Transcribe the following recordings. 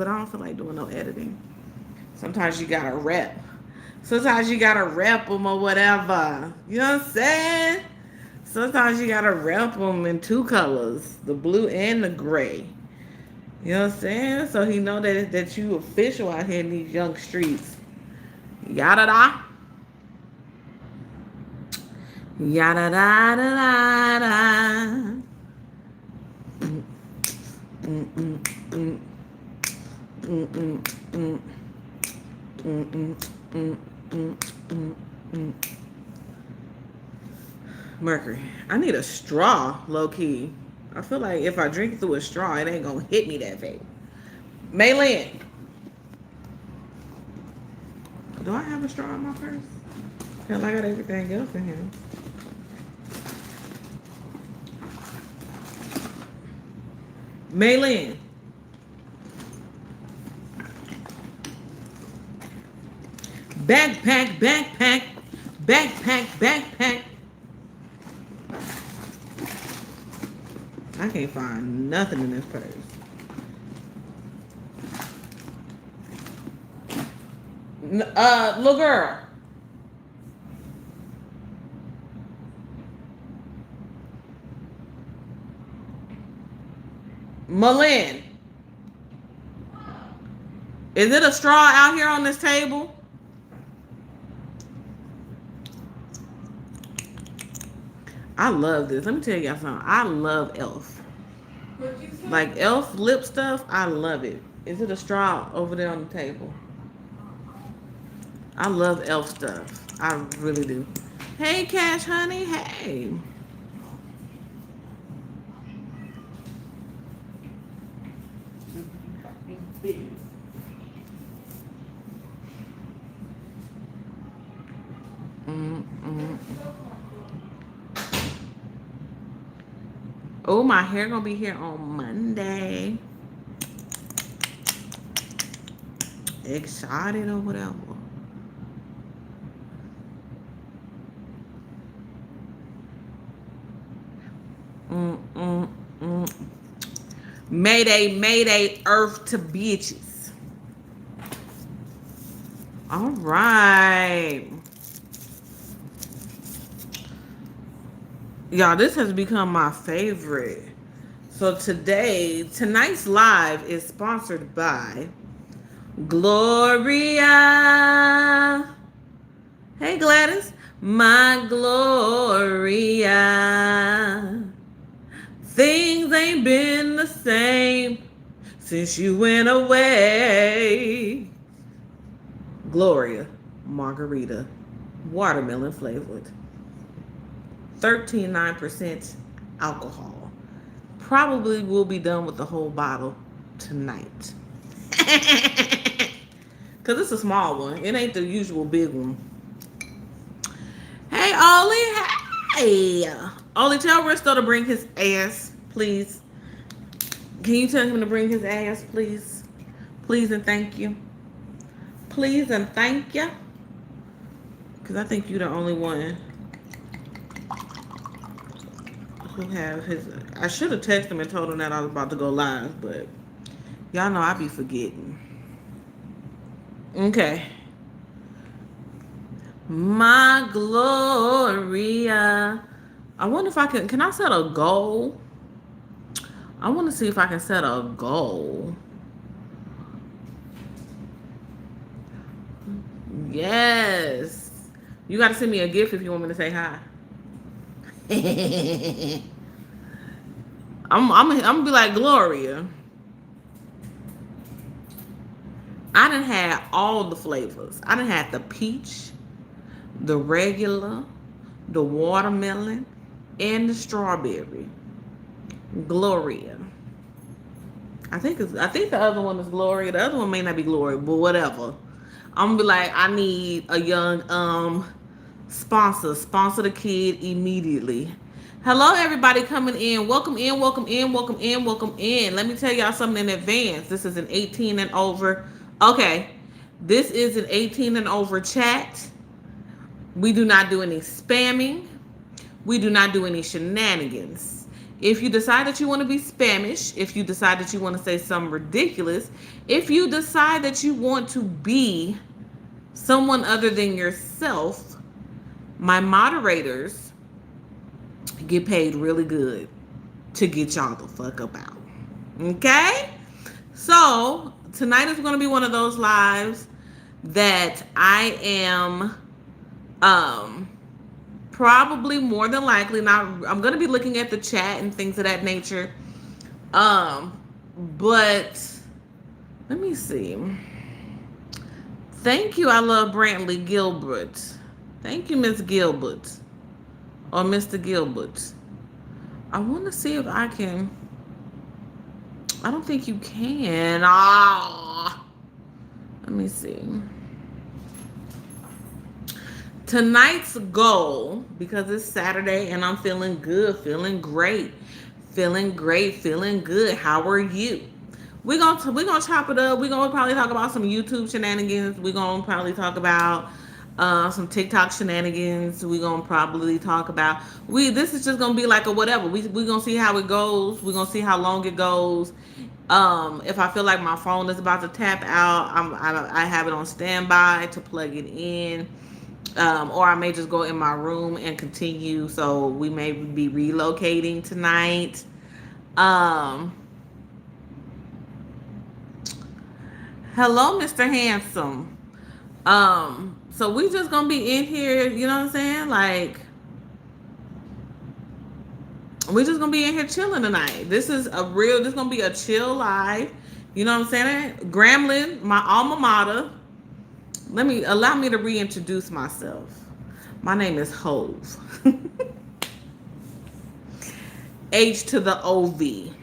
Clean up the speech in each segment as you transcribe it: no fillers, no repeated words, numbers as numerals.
but I don't feel like doing no editing. Sometimes you gotta rep. Sometimes you gotta rep them or whatever. You know what I'm saying? Sometimes you gotta rep them in two colors, the blue and the gray. You know what I'm saying? So he know that you official out here in these young streets. Yada da. Yada da da da da. Mm, mm, mm, mm, mm, mm, mm, mm, mm, mm, mm, mm. Mercury. I need a straw, low key. I feel like if I drink through a straw, it ain't gonna hit me that way. Maylin, do I have a straw in my purse? Hell, I got everything else in here. Maylin, backpack, backpack, backpack, backpack. I can't find nothing in this purse. Little girl. Malin, is it a straw out here on this table? I love this. Let me tell y'all something. I love Elf. Like Elf lip stuff, I love it. Is it a straw over there on the table? I love Elf stuff. I really do. Hey, Cash Honey. Hey. Mm-mm. Oh, my hair gonna be here on Monday. Excited or whatever. Mm-mm-mm. Mayday, mayday, earth to bitches. All right. Y'all, this has become my favorite. So tonight's live is sponsored by Gloria. Hey Gladys. My Gloria. Things ain't been the same since you went away. Gloria Margarita. Watermelon flavored. 13.9% alcohol. Probably will be done with the whole bottle tonight. Because it's a small one. It ain't the usual big one. Hey, Ollie. Hey. Ollie, tell Risto to bring his ass, please. Can you tell him to bring his ass, please? Please and thank you. Please and thank you. Because I think you're the only one who have his. I should have texted him and told him that I was about to go live, but y'all know I be forgetting. Okay. My Gloria. I wonder if I can I set a goal? I want to see if I can set a goal. Yes. You got to send me a gift if you want me to say hi. I'm gonna be like Gloria. I done had all the flavors. I done had the peach, the regular, the watermelon, and the strawberry. Gloria. I think the other one is Gloria. The other one may not be Gloria, but whatever. I'm gonna be like, I need a young sponsor. Sponsor the kid immediately. Hello, everybody coming in. Welcome in, welcome in, welcome in, welcome in. Let me tell y'all something in advance. This is an 18 and over. Okay. This is an 18 and over chat. We do not do any spamming. We do not do any shenanigans. If you decide that you want to be Spanish, if you decide that you want to say something ridiculous, if you decide that you want to be someone other than yourself, my moderators get paid really good to get y'all the fuck up out. Okay? So, tonight is going to be one of those lives that I am probably more than likely not. I'm going to be looking at the chat and things of that nature. But let me see. Thank you. I love Brantley Gilbert. Thank you, Miss Gilbert or Mr. Gilbert. I want to see if I can. I don't think you can. Let me see. Tonight's goal, because it's Saturday and I'm feeling good, feeling great, feeling good. How are you? We're gonna chop it up. We're gonna probably talk about some YouTube shenanigans. We're gonna probably talk about some TikTok shenanigans. We're gonna probably talk about this is just gonna be like a whatever. We're gonna see how it goes. We're gonna see how long it goes. If I feel like my phone is about to tap out, I have it on standby to plug it in. Or I may just go in my room and continue. So we may be relocating tonight. Hello, Mr. Handsome. So we just gonna be in here, you know what I'm saying? Like, we just gonna be in here chilling tonight. This gonna be a chill live. You know what I'm saying? Grambling, my alma mater. Allow me to reintroduce myself. My name is Hove. H to the OV.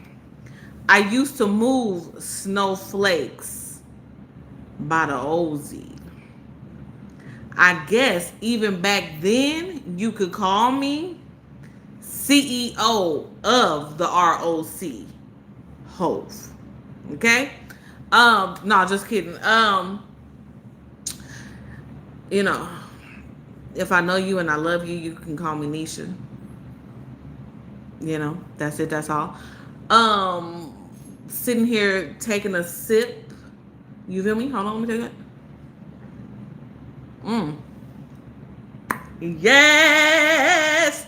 I used to move snowflakes by the OZ. I guess even back then you could call me CEO of the ROC. Hove. Okay? No, just kidding. You know, if I know you and I love you, you can call me Nisha. You know, that's it, that's all. Sitting here taking a sip. You feel me? Hold on, let me take it. Yes!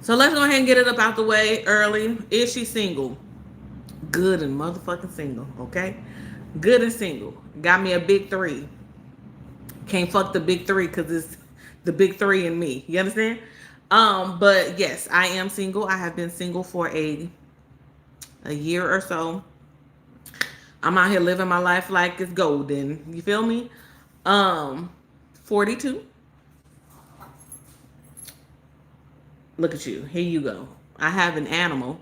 So let's go ahead and get it up out the way early. Is she single? Good and motherfucking single, okay? Good and single. Got me a big 3. Can't fuck the big 3 because it's the big 3 in me. You understand? But yes, I am single. I have been single for a year or so. I'm out here living my life like it's golden. You feel me? 42. Look at you. Here you go. I have an animal.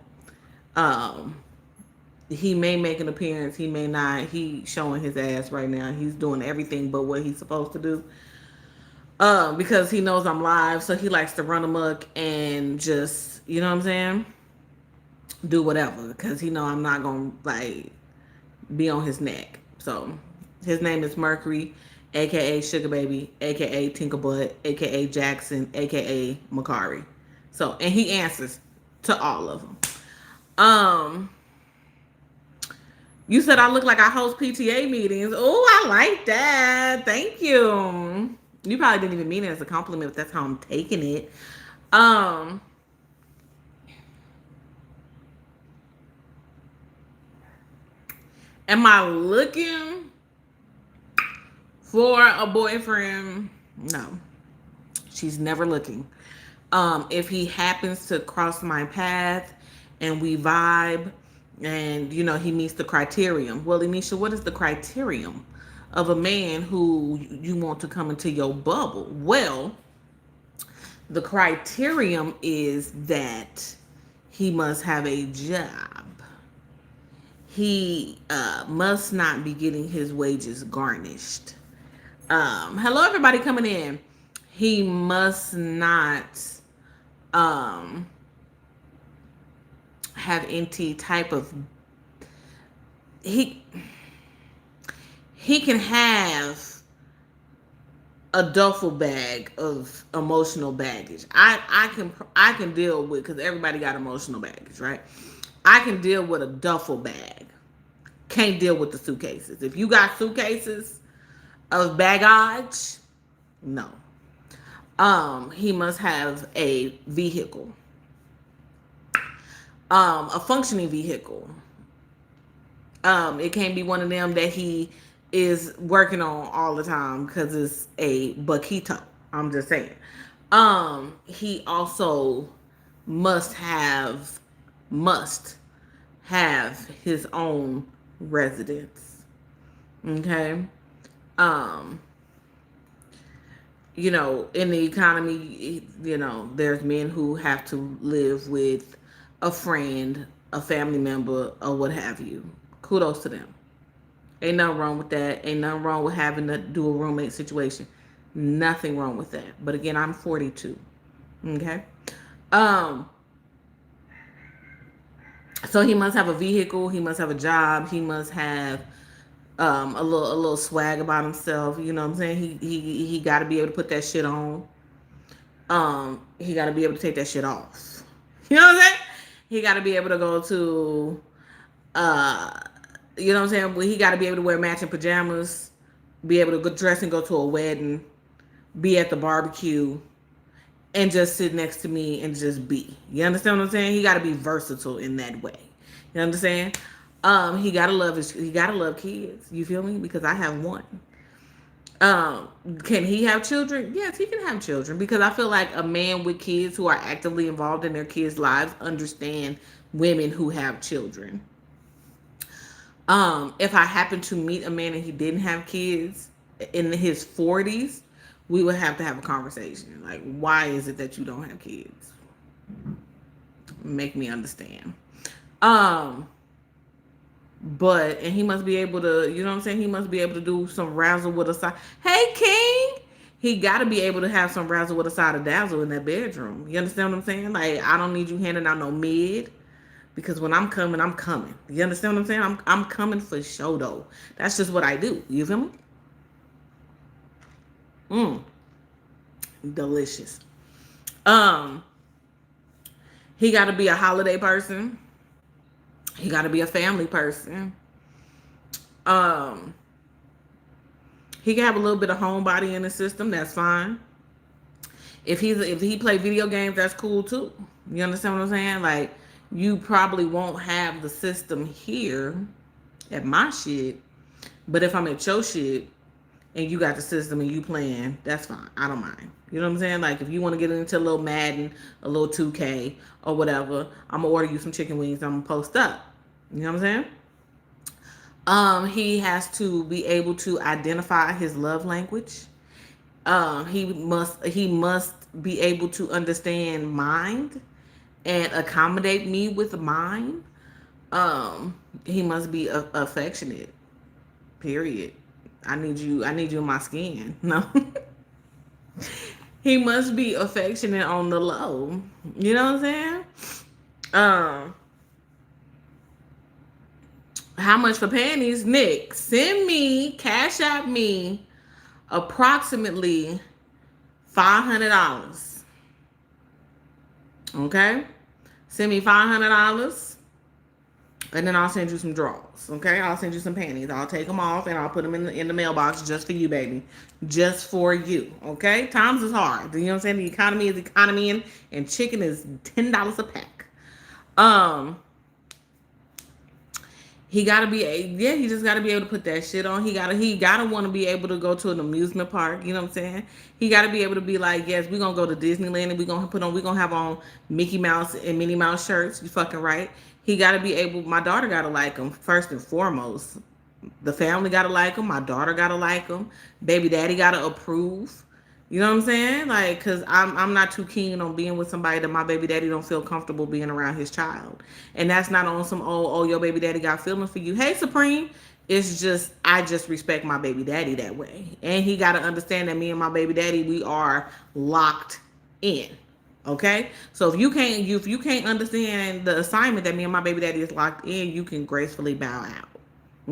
He may make an appearance. He may not. He showing his ass right now. He's doing everything but what he's supposed to do. Because he knows I'm live, so he likes to run amok and just, you know what I'm saying, do whatever. Because he know I'm not gonna like be on his neck. So his name is Mercury, aka Sugar Baby, aka Tinkerbutt, aka Jackson, aka Makari. So, and he answers to all of them. You said I look like I host PTA meetings. Oh, I like that. Thank you. You probably didn't even mean it as a compliment, if that's how I'm taking it. Am I looking for a boyfriend? No. She's never looking. If he happens to cross my path and we vibe and, you know, he meets the criterion. Well, Anisha, what is the criterion of a man who you want to come into your bubble? Well, the criterion is that he must have a job. He must not be getting his wages garnished. Hello, everybody coming in. He must not have any type of he can have a duffel bag of emotional baggage. I can deal with, because everybody got emotional baggage, right? I can deal with a duffel bag. Can't deal with the suitcases. If you got suitcases of baggage, no. He must have a vehicle, a functioning vehicle. It can't be one of them that he is working on all the time because it's a Bakito. I'm just saying. He also must have must have his own residence. Okay. Um, in the economy, there's men who have to live with a friend, a family member, or what have you. Kudos to them. Ain't nothing wrong with that. Ain't nothing wrong with having to do a roommate situation. Nothing wrong with that. But again, I'm 42. Okay. Um, so he must have a vehicle, he must have a job, he must have a little swag about himself. You know what I'm saying? He got to be able to put that shit on. He got to be able to take that shit off. You know what I'm saying? He got to be able to go to uh you know what I'm saying? Well, he got to be able to wear matching pajamas, be able to go dress and go to a wedding, be at the barbecue, and just sit next to me and just be. You understand what I'm saying? He got to be versatile in that way. You understand? He gotta love kids. You feel me? Because I have one. Can he have children? Yes, he can have children, because I feel like a man with kids who are actively involved in their kids' lives understand women who have children. If I happen to meet a man and he didn't have kids in his 40s, we would have to have a conversation. Like, why is it that you don't have kids? Make me understand. Um, and he must be able to, you know what I'm saying? He must be able to do some razzle with a side. Hey, King! He got to be able to have some razzle with a side of dazzle in that bedroom. You understand what I'm saying? Like, I don't need you handing out no mid. Because when I'm coming, I'm coming. You understand what I'm saying? I'm coming for show though. That's just what I do. You feel me? Mmm, delicious. Um, he got to be a holiday person. He got to be a family person. Um, he can have a little bit of homebody in the system. That's fine. If he play video games, that's cool too. You understand what I'm saying? Like, you probably won't have the system here at my shit, but if I'm at your shit and you got the system and you playing, that's fine. I don't mind. You know what I'm saying? Like, if you want to get into a little Madden, a little 2K or whatever, I'm gonna order you some chicken wings. I'm gonna post up. You know what I'm saying? He has to be able to identify his love language. He must be able to understand mind and accommodate me with mine. He must be affectionate. Period. I need you in my skin. No. He must be affectionate on the low. You know what I'm saying? Um, how much for panties? Nick, send me, cash out me approximately $500. Okay? Send me $500, and then I'll send you some drawers. Okay? I'll send you some panties. I'll take them off and I'll put them in the mailbox just for you, baby. Just for you. Okay? Times is hard. You know what I'm saying? The economy is economy, and chicken is $10 a pack. Um, he gotta be he just gotta be able to put that shit on. He gotta want to be able to go to an amusement park. You know what I'm saying? He gotta be able to be like, yes, we're gonna go to Disneyland and we're gonna have on Mickey Mouse and Minnie Mouse shirts. You fucking right. He gotta be able. My daughter gotta like him first and foremost. The family gotta like him. My daughter gotta like him. Baby daddy gotta approve. You know what I'm saying? Like, cause I'm not too keen on being with somebody that my baby daddy don't feel comfortable being around his child. And that's not on some your baby daddy got feelings for you. Hey, Supreme. It's just I just respect my baby daddy that way. And he gotta understand that me and my baby daddy, we are locked in. Okay? So if you can't understand the assignment that me and my baby daddy is locked in, you can gracefully bow out.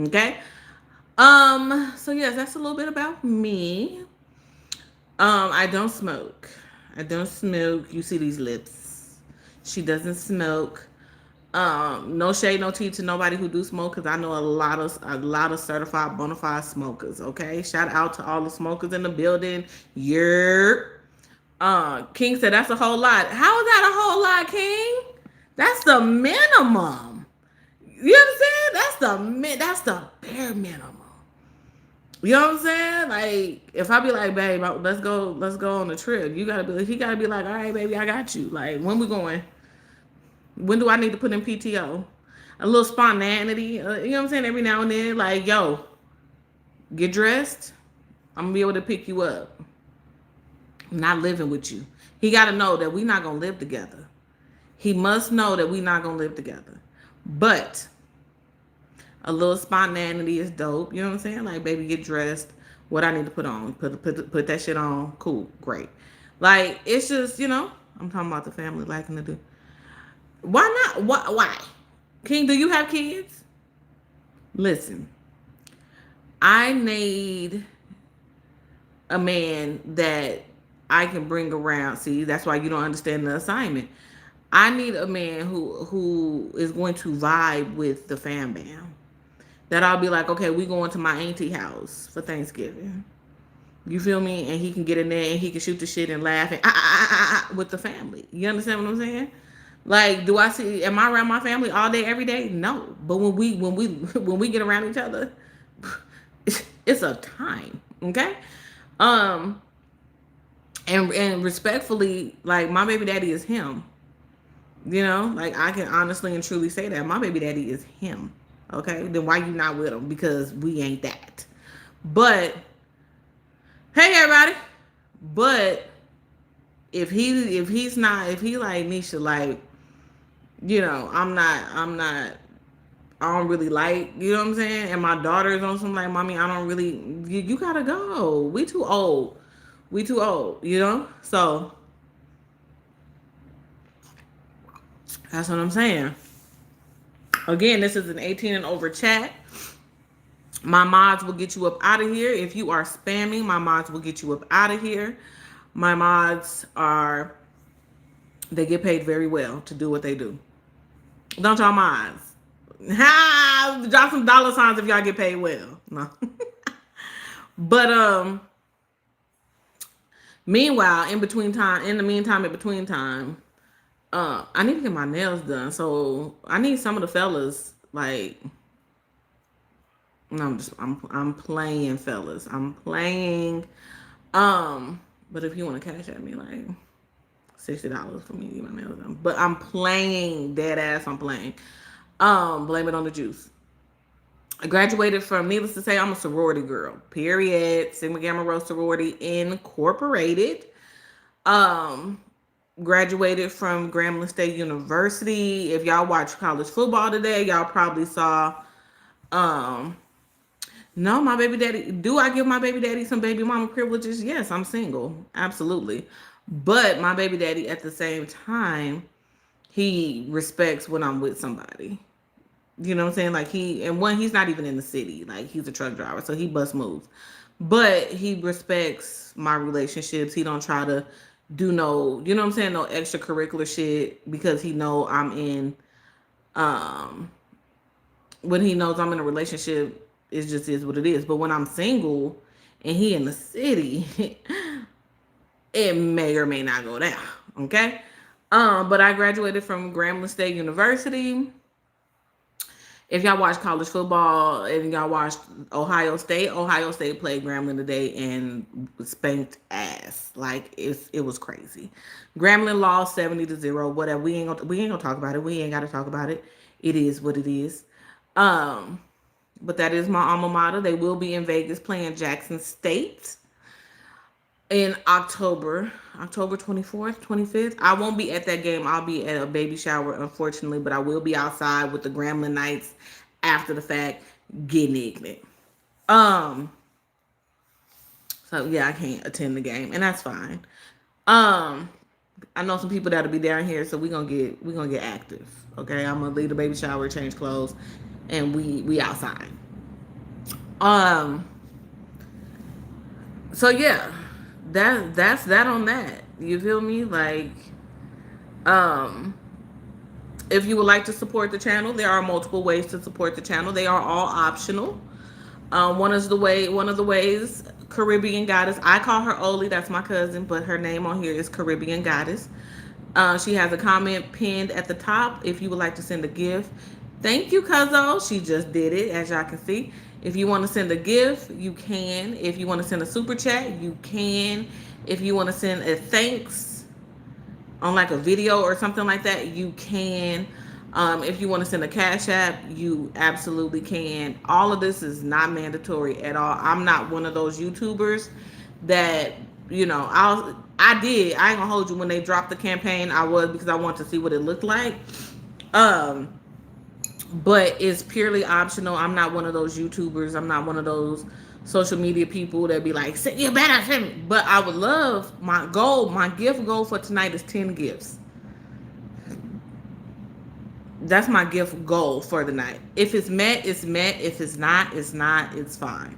Okay? So yes, that's a little bit about me. I don't smoke. I don't smoke. You see these lips. She doesn't smoke. No shade, no tea to nobody who do smoke, because I know a lot of certified bona fide smokers. Okay, shout out to all the smokers in the building. You're King said that's a whole lot. How is that a whole lot, King? That's the minimum. You understand? That's the bare minimum. You know what I'm saying? Like, if I be like, babe, let's go on a trip. He gotta be like, all right, baby, I got you. Like, when we going? When do I need to put in PTO? A little spontaneity, you know what I'm saying? Every now and then, like, yo, get dressed. I'm gonna be able to pick you up. I'm not living with you. He gotta know that we not gonna live together. He must know that we not gonna live together. But a little spontaneity is dope. You know what I'm saying? Like, baby, get dressed. What I need to put on? Put that shit on. Cool, great. Like, it's just, I'm talking about the family liking to do. Why not? Why? King, do you have kids? Listen, I need a man that I can bring around. See, that's why you don't understand the assignment. I need a man who is going to vibe with the fam bam. That I'll be like, okay, we going to my auntie house for Thanksgiving. You feel me? And he can get in there and he can shoot the shit and laugh and with the family. You understand what I'm saying? Like, am I around my family all day, every day? No. But when we get around each other, it's a time. Okay? Um, and respectfully, like, my baby daddy is him. Like, I can honestly and truly say that my baby daddy is him. Okay, then why you not with him? Because we ain't that. But hey, everybody. But if he's not, if he like Nisha, like, I don't really like, you know what I'm saying? And my daughter is on something like, mommy, I don't really, you gotta go. We too old. So that's what I'm saying. Again, this is an 18 and over chat. My mods will get you up out of here. If you are spamming, my mods will get you up out of here. My mods they get paid very well to do what they do. Don't y'all mods? Drop some dollar signs if y'all get paid well. No. But meanwhile, in between time, I need to get my nails done. So I need some of the fellas, like, no, I'm playing, fellas. I'm playing. But if you want to cash at me, like $60 for me to get my nails done. But I'm playing, dead ass. I'm playing. Blame it on the juice. I graduated from, needless to say, I'm a sorority girl. Period. Sigma Gamma Rho Sorority Incorporated. Graduated from Grambling State University. If y'all watch college football today, y'all probably saw. No, my baby daddy. Do I give my baby daddy some baby mama privileges? Yes, I'm single. Absolutely. But my baby daddy, at the same time, he respects when I'm with somebody. You know what I'm saying? Like, he's not even in the city. Like, he's a truck driver, so he bust moves. But he respects my relationships. He don't try to do no, you know what I'm saying, no extracurricular shit, because he know I'm in, when he knows I'm in a relationship, it just is what it is. But when I'm single and he in the city, it may or may not go down. Okay. But I graduated from Grambling State University. If y'all watch college football and y'all watched Ohio State played Grambling today and spanked ass. Like, it was crazy. Grambling lost 70-0. Whatever. We ain't gonna talk about it. We ain't gotta talk about it. It is what it is. But that is my alma mater. They will be in Vegas playing Jackson State in October 24th, 25th. I won't be at that game. I'll be at a baby shower, unfortunately, but I will be outside with the Grambling Knights after the fact, getting ignorant. So yeah, I can't attend the game, and that's fine. I know some people that'll be down here, so we're gonna get active. Okay, I'm gonna leave the baby shower, change clothes, and we outside. So yeah, that's that on that. You feel me? Like, um, if you would like to support the channel, there are multiple ways to support the channel. They are all optional. One of the ways, Caribbean Goddess. I call her Oli. That's my cousin, but her name on here is Caribbean Goddess. She has a comment pinned at the top. If you would like to send a gift, thank you, Cuzzo. She just did it, as y'all can see. If you want to send a gift, you can. If you want to send a super chat, you can. If you want to send a thanks on like a video or something like that, you can. If you want to send a cash app, you absolutely can. All of this is not mandatory at all. I'm not one of those YouTubers that, I ain't gonna hold you. When they dropped the campaign, I was, because I wanted to see what it looked like. Um, but it's purely optional. I'm not one of those YouTubers. I'm not one of those social media people that be like, you better send me. But I would love, my gift goal for tonight is 10 gifts. That's my gift goal for the night. If it's met, it's met. If it's not, it's not. It's fine.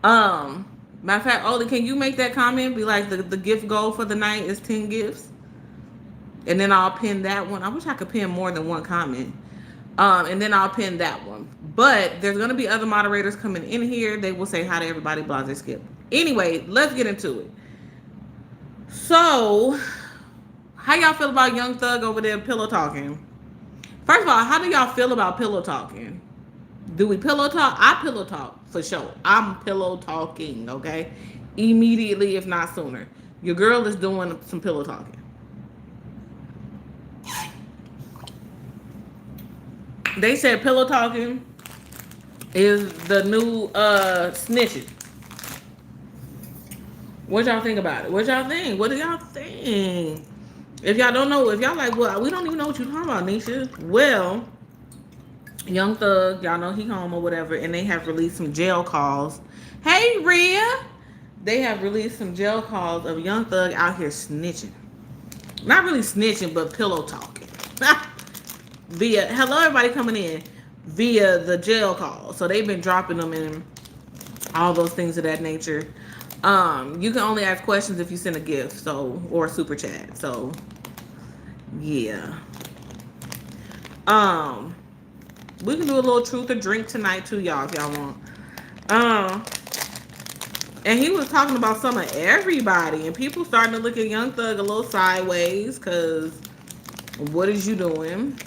Matter of fact, Oli, can you make that comment? Be like, the gift goal for the night is 10 gifts. And then I'll pin that one. I wish I could pin more than one comment. And then I'll pin that one. But there's going to be other moderators coming in here. They will say hi to everybody, blah, they skip. Anyway, let's get into it. So, how y'all feel about Young Thug over there pillow talking? First of all, how do y'all feel about pillow talking? Do we pillow talk? I pillow talk for sure. I'm pillow talking, okay? Immediately, if not sooner. Your girl is doing some pillow talking. They said pillow talking is the new snitching. What y'all think about it? What y'all think? What do y'all think? If y'all don't know, if y'all like, well, we don't even know what you're talking about, Nisha. Well, Young Thug, y'all know he home or whatever, and they have released some jail calls. Hey, Rhea! They have released some jail calls of Young Thug out here snitching. Not really snitching, but pillow talking. Hello, everybody coming in via the jail call. So they've been dropping them in all those things of that nature. You can only ask questions if you send a gift, or a super chat. So, yeah. We can do a little truth or drink tonight too, y'all, if y'all want. And he was talking about some of everybody, and people starting to look at Young Thug a little sideways, because what is you doing?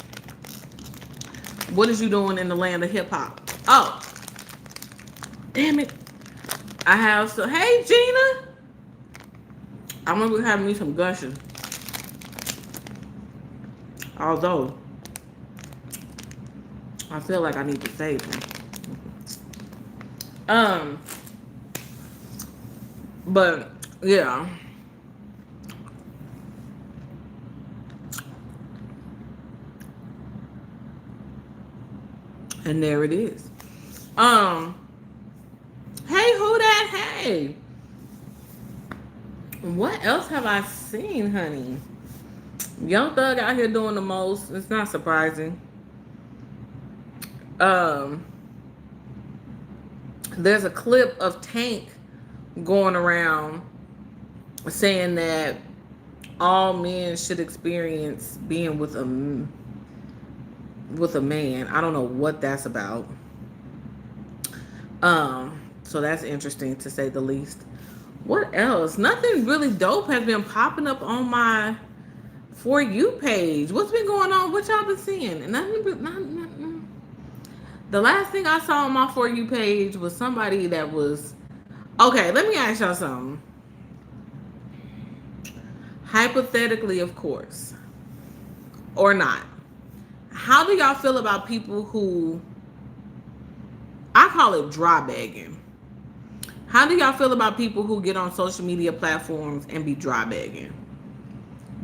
What is you doing in the land of hip hop? Oh, damn it. Hey, Gina. I'm gonna be having me some gushing. Although, I feel like I need to save them. But, yeah. And there it is. Hey, who that? Hey. What else have I seen, honey? Young Thug out here doing the most. It's not surprising. There's a clip of Tank going around saying that all men should experience being with a man. I don't know what that's about. So that's interesting to say the least. What else? Nothing really dope has been popping up on my For You page. What's been going on? What y'all been seeing? And the last thing I saw on my For You page was somebody that was... Okay, let me ask y'all something. Hypothetically, of course, or not. How do y'all feel about people who... I call it dry bagging. How do y'all feel about people who get on social media platforms and be dry bagging?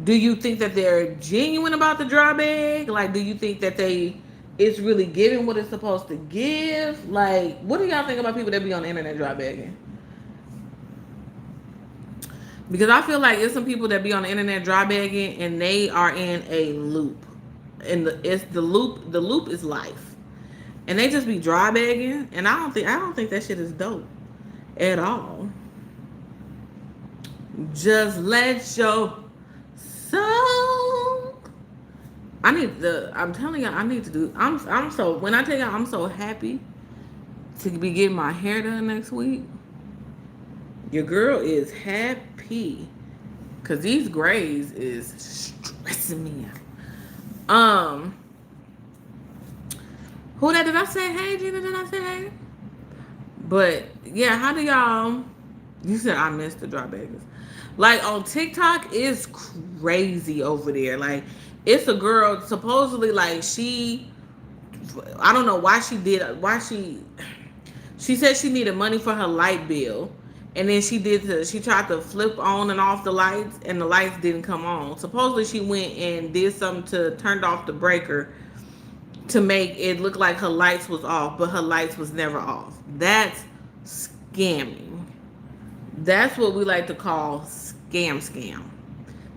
Do you think that they're genuine about the dry bag? Like, do you think that it's really giving what it's supposed to give? Like, what do y'all think about people that be on the internet dry bagging? Because I feel like there's some people that be on the internet dry bagging and they are in a loop. And the loop is life. And they just be dry bagging, and I don't think that shit is dope at all. Just let your soul. I'm telling you, I need to do. I'm so. When I tell you, I'm so happy to be getting my hair done next week. Your girl is happy. Cause these grays is stressing me out. Who that did I say hey? Gina, did I say hey? But yeah, how do y'all? You said I missed the dry baggers. Like on TikTok, it's crazy over there. Like it's a girl supposedly like she. I don't know why she did. Why she? She said she needed money for her light bill, and then she tried to flip on and off the lights, and the lights didn't come on. Supposedly she went and did something to turned off the breaker to make it look like her lights was off, but her lights was never off. That's scamming. That's what we like to call scam.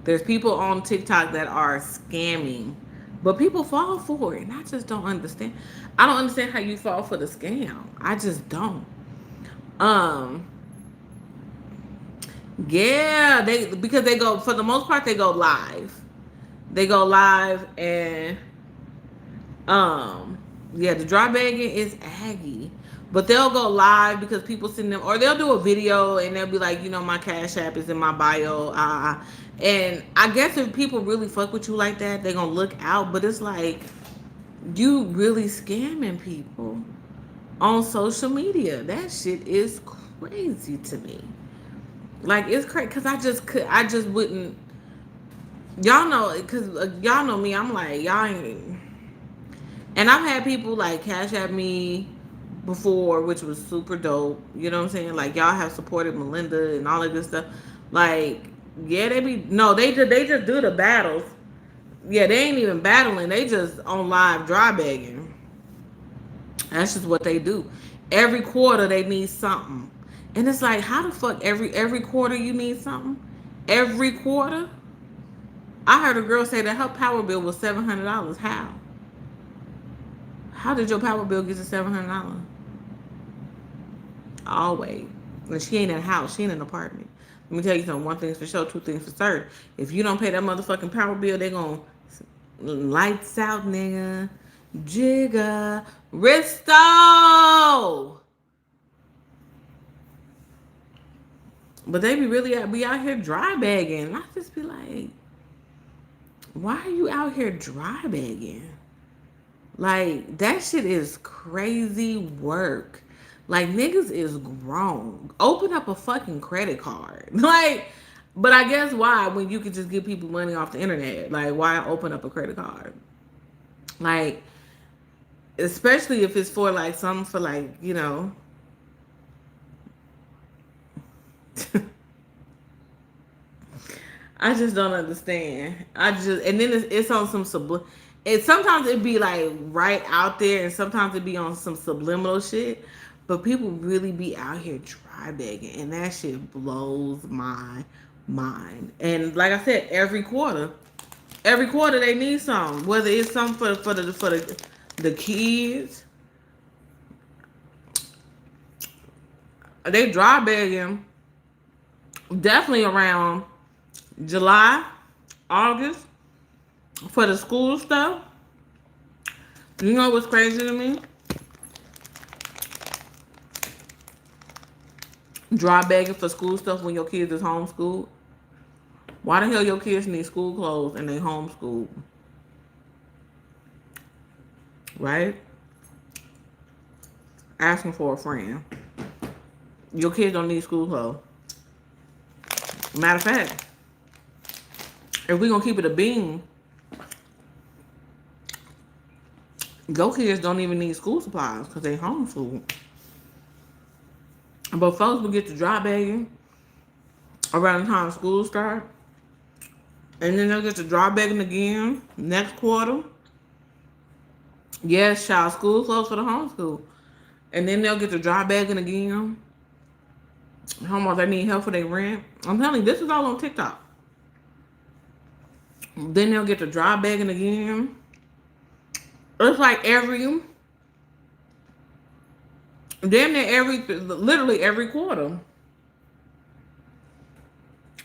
There's people on TikTok that are scamming, but people fall for it, and I just don't understand. I don't understand how you fall for the scam. I just don't. Um, yeah, they because they go for the most part they go live. They go live and um yeah, the dry bagging is Aggie. But they'll go live because people send them, or they'll do a video and they'll be like, you know, my Cash App is in my bio. And I guess if people really fuck with you like that, they're gonna look out. But it's like, you really scamming people on social media. That shit is crazy to me. Like it's crazy because I just wouldn't. Y'all know, because y'all know me. I'm like y'all ain't. And I've had people like cash at me before, which was super dope. You know what I'm saying? Like y'all have supported Melinda and all of this stuff. Like, yeah, they be no, they just do the battles. Yeah, they ain't even battling. They just on live dry bagging. That's just what they do. Every quarter they need something. And it's like, how the fuck every quarter you need something? Every quarter? I heard a girl say that her power bill was $700. How? How did your power bill get to $700? Always. And she ain't in a house. She in an apartment. Let me tell you something. One thing's for sure, two things for certain. If you don't pay that motherfucking power bill, they gonna lights out, nigga. Jigga. Risto. But they be really be out here dry bagging. And I just be like, why are you out here dry bagging? Like, that shit is crazy work. Like, niggas is grown. Open up a fucking credit card. Like, but I guess why when you could just give people money off the internet? Like, why open up a credit card? Like, especially if it's for like something for like, you know. I just don't understand. And then it's on some it sometimes it be like right out there, and sometimes it be on some subliminal shit. But people really be out here dry begging, and that shit blows my mind. And like I said, every quarter they need some. Whether it's something for the kids, they dry begging definitely around July, August for the school stuff. You know what's crazy to me? Dry bagging for school stuff when your kids is homeschooled. Why the hell your kids need school clothes and they homeschooled? Right? Asking for a friend. Your kids don't need school clothes. Matter of fact, if we gonna keep it a bean, your kids don't even need school supplies because they homeschooled. But folks will get to dry bagging around the time school start, and then they'll get to dry bagging again next quarter. Yes, child, school closed for the homeschool, and then they'll get to dry bagging again. Homeowners that need help for their rent. I'm telling you, this is all on TikTok. Then they'll get to dry bagging again. It's like literally every quarter.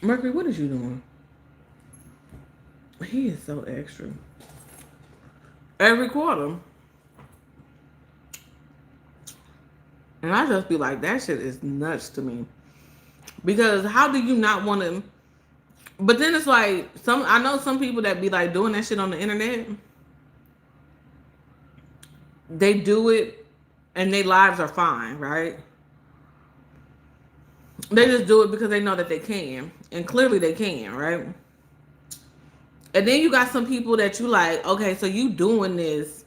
Mercury, what is you doing? He is so extra. Every quarter. And I just be like, that shit is nuts to me. Because how do you not want to? But then it's like I know some people that be like doing that shit on the internet. They do it, and their lives are fine, right? They just do it because they know that they can, and clearly they can, right? And then you got some people that you like, okay, so you doing this,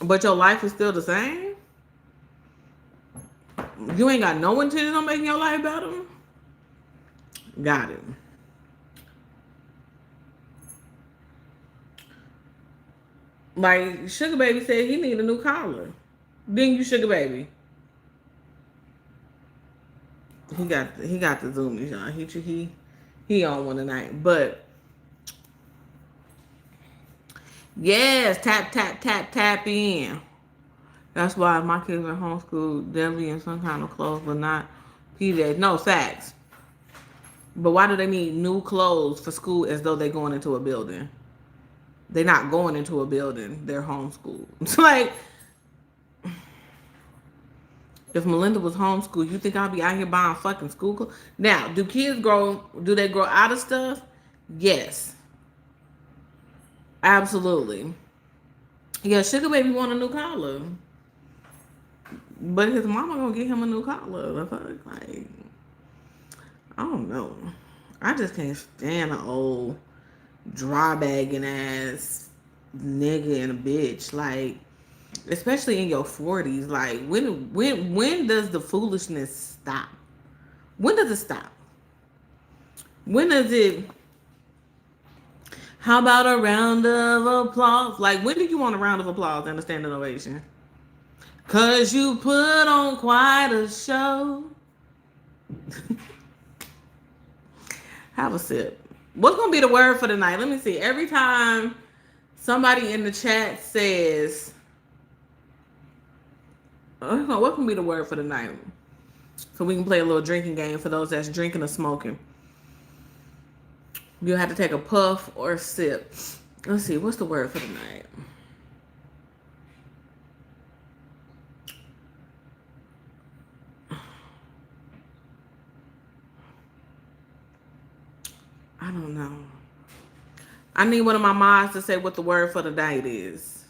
but your life is still the same. You ain't got no intention on making your life better. Got it. Like Sugar Baby said, he need a new collar. Didn't you, Sugar Baby? He got the zoomies, y'all. He on one tonight, but yes, tap tap tap tap in. That's why my kids are homeschooled. They'll be in some kind of clothes, but not PJs. No facts. But why do they need new clothes for school as though they're going into a building? They're not going into a building. They're homeschooled. It's like, if Melinda was homeschooled, you think I'll be out here buying fucking school clothes? Now, do kids grow? Do they grow out of stuff? Yes, absolutely. Yeah, Sugar Baby want a new collar, but his mama gonna get him a new collar. The fuck, like, I don't know. I just can't stand an old dry bagging ass nigga and a bitch. Like, especially in your 40s. Like, when does the foolishness stop? When does it stop? When does it? How about a round of applause? Like, when do you want a round of applause and a standing ovation? Cause you put on quite a show. Have a sip. What's gonna be the word for the night? Let me see. Every time somebody in the chat says, what can be the word for the night? So we can play a little drinking game for those that's drinking or smoking. You'll have to take a puff or a sip. Let's see. What's the word for the night? I don't know. I need one of my moms to say what the word for the night is.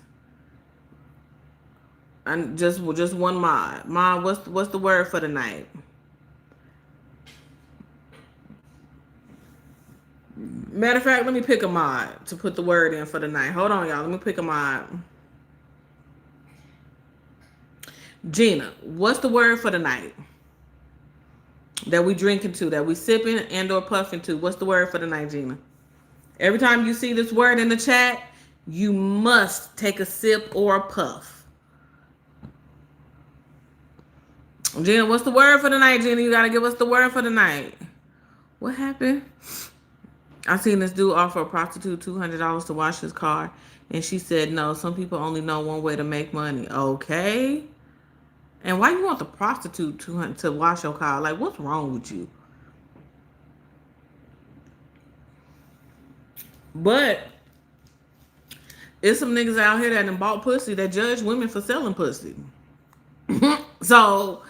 And just one mod. Mom, what's the word for the night? Matter of fact, let me pick a mod to put the word in for the night. Hold on, y'all. Let me pick a mod. Gina, what's the word for the night? That we drinking to, that we sipping and or puffing to. What's the word for the night, Gina? Every time you see this word in the chat, you must take a sip or a puff. Gina, what's the word for the night, Gina? You gotta give us the word for the night. What happened? I seen this dude offer a prostitute $200 to wash his car, and she said no. Some people only know one way to make money. Okay. And why you want the prostitute to wash your car? Like, what's wrong with you? But it's some niggas out here that done bought pussy that judge women for selling pussy. So,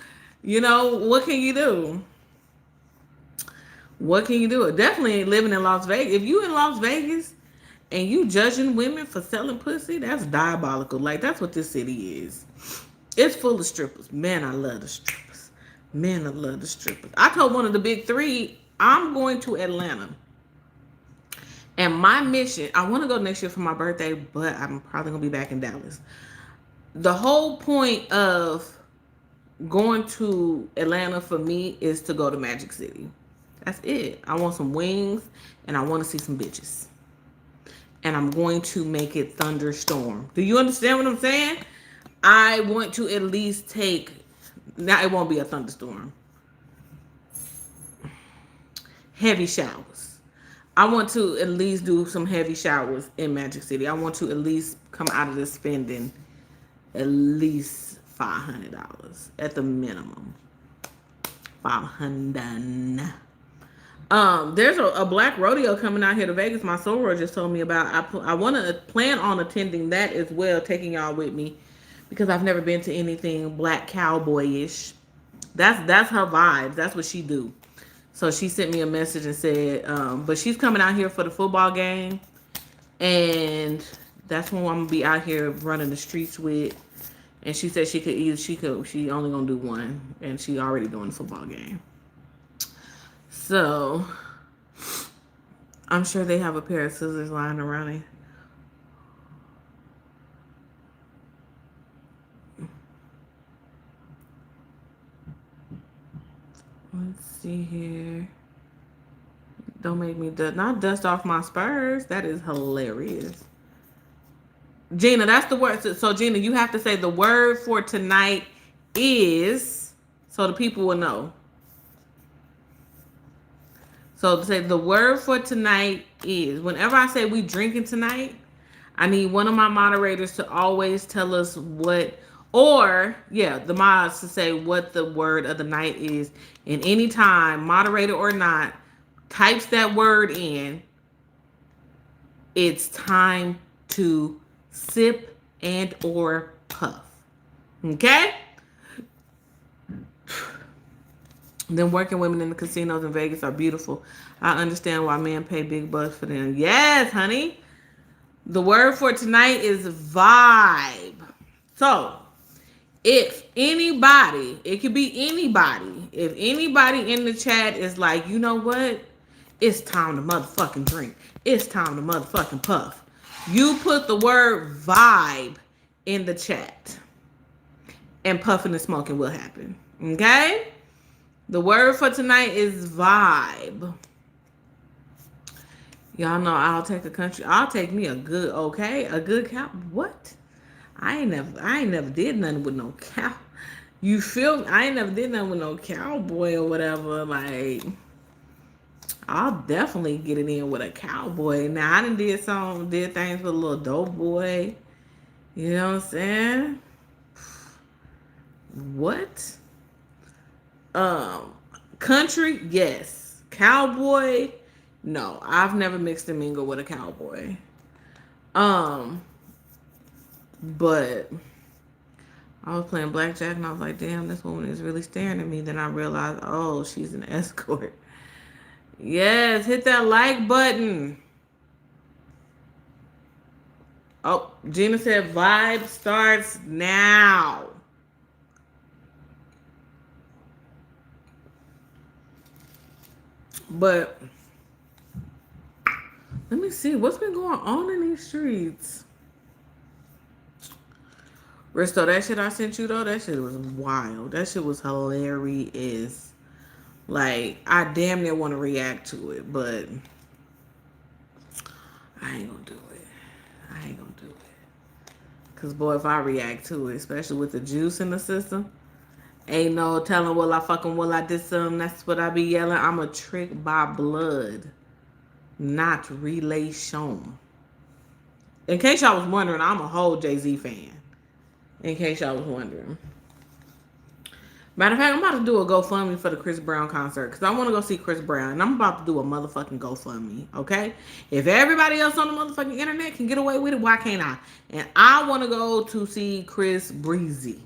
what can you do? What can you do? Definitely ain't living in Las Vegas. If you in Las Vegas and you judging women for selling pussy, that's diabolical. Like, that's what this city is. It's full of strippers. Man, I love the strippers. Man, I love the strippers. I told one of the big three, I'm going to Atlanta. And my mission, I want to go next year for my birthday, but I'm probably going to be back in Dallas. The whole point of going to Atlanta for me is to go to Magic City. That's it. I want some wings and I want to see some bitches. And I'm going to make it thunderstorm. Do you understand what I'm saying? I want to at least take, now it won't be a thunderstorm, heavy showers. I want to at least do some heavy showers in Magic City. I want to at least come out of this spending at least $500 at the minimum. 500. There's a black rodeo coming out here to Vegas. My soror just told me about. I want to plan on attending that as well, taking y'all with me because I've never been to anything black cowboyish. That's her vibes. That's what she do. So she sent me a message and said, but she's coming out here for the football game, and that's when I'm gonna be out here running the streets with. And she said she only gonna do one, and she already doing the football game. So I'm sure they have a pair of scissors lying around it. Let's see here. Don't make me not dust off my spurs. That is hilarious. Gina, that's the word. So Gina, you have to say the word for tonight is, so the people will know. So to say the word for tonight is, whenever I say we drinking tonight, I need one of my moderators to always tell us what, or yeah, the mods to say what the word of the night is. And anytime, moderator or not, types that word in, it's time to sip and or puff. Okay? Them working women in the casinos in Vegas are beautiful. I understand why men pay big bucks for them. Yes, honey. The word for tonight is vibe. So, if anybody, it could be anybody, if anybody in the chat is like, you know what? It's time to motherfucking drink. It's time to motherfucking puff. You put the word vibe in the chat, and puffing and smoking will happen. Okay? The word for tonight is vibe. Y'all know I'll take me a good, okay? A good cow. What? I ain't never did nothing with no cow. You feel me? I ain't never did nothing with no cowboy or whatever. Like, I'll definitely get it in with a cowboy. Now I done did things with a little dope boy. You know what I'm saying? What? Country, yes. Cowboy, no. I've never mixed and mingled with a cowboy. But I was playing blackjack and I was like, damn, this woman is really staring at me. Then I realized, oh, she's an escort. Yes, hit that like button. Oh, Gina said vibe starts now. But let me see what's been going on in these streets. Risto, that shit I sent you though, that shit was wild. That shit was hilarious. Like, I damn near want to react to it, but I ain't gonna do it. I ain't gonna do it. Cause boy, if I react to it, especially with the juice in the system, ain't no telling will I did some. That's what I be yelling. I'm a trick by blood, not relation. In case y'all was wondering, I'm a whole Jay-Z fan. In case y'all was wondering. Matter of fact, I'm about to do a GoFundMe for the Chris Brown concert because I want to go see Chris Brown. And I'm about to do a motherfucking GoFundMe, okay? If everybody else on the motherfucking internet can get away with it, why can't I? And I want to go to see Chris Breezy.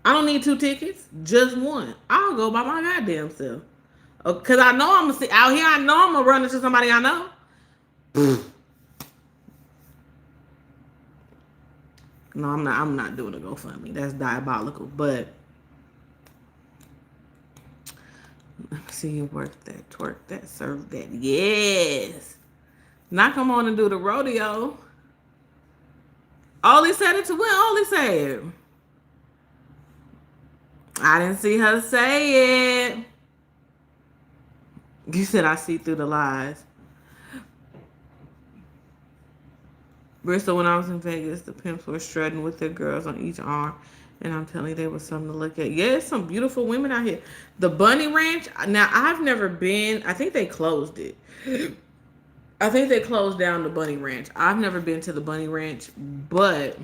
I don't need 2 tickets, just one. I'll go by my goddamn self. Because I know I'm going to see, out here, I know I'm going to run into somebody I know. No, I'm not doing a GoFundMe. That's diabolical. But let me see you work that, twerk that, serve that. Yes. Now come on and do the rodeo. Ollie said it to win. Ollie said. I didn't see her say it. You said I see through the lies. Bristol, when I was in Vegas, the pimps were strutting with their girls on each arm. And I'm telling you, there was something to look at. Yeah, some beautiful women out here. The Bunny Ranch. Now, I've never been. I think they closed it. I think they closed down the Bunny Ranch. I've never been to the Bunny Ranch, but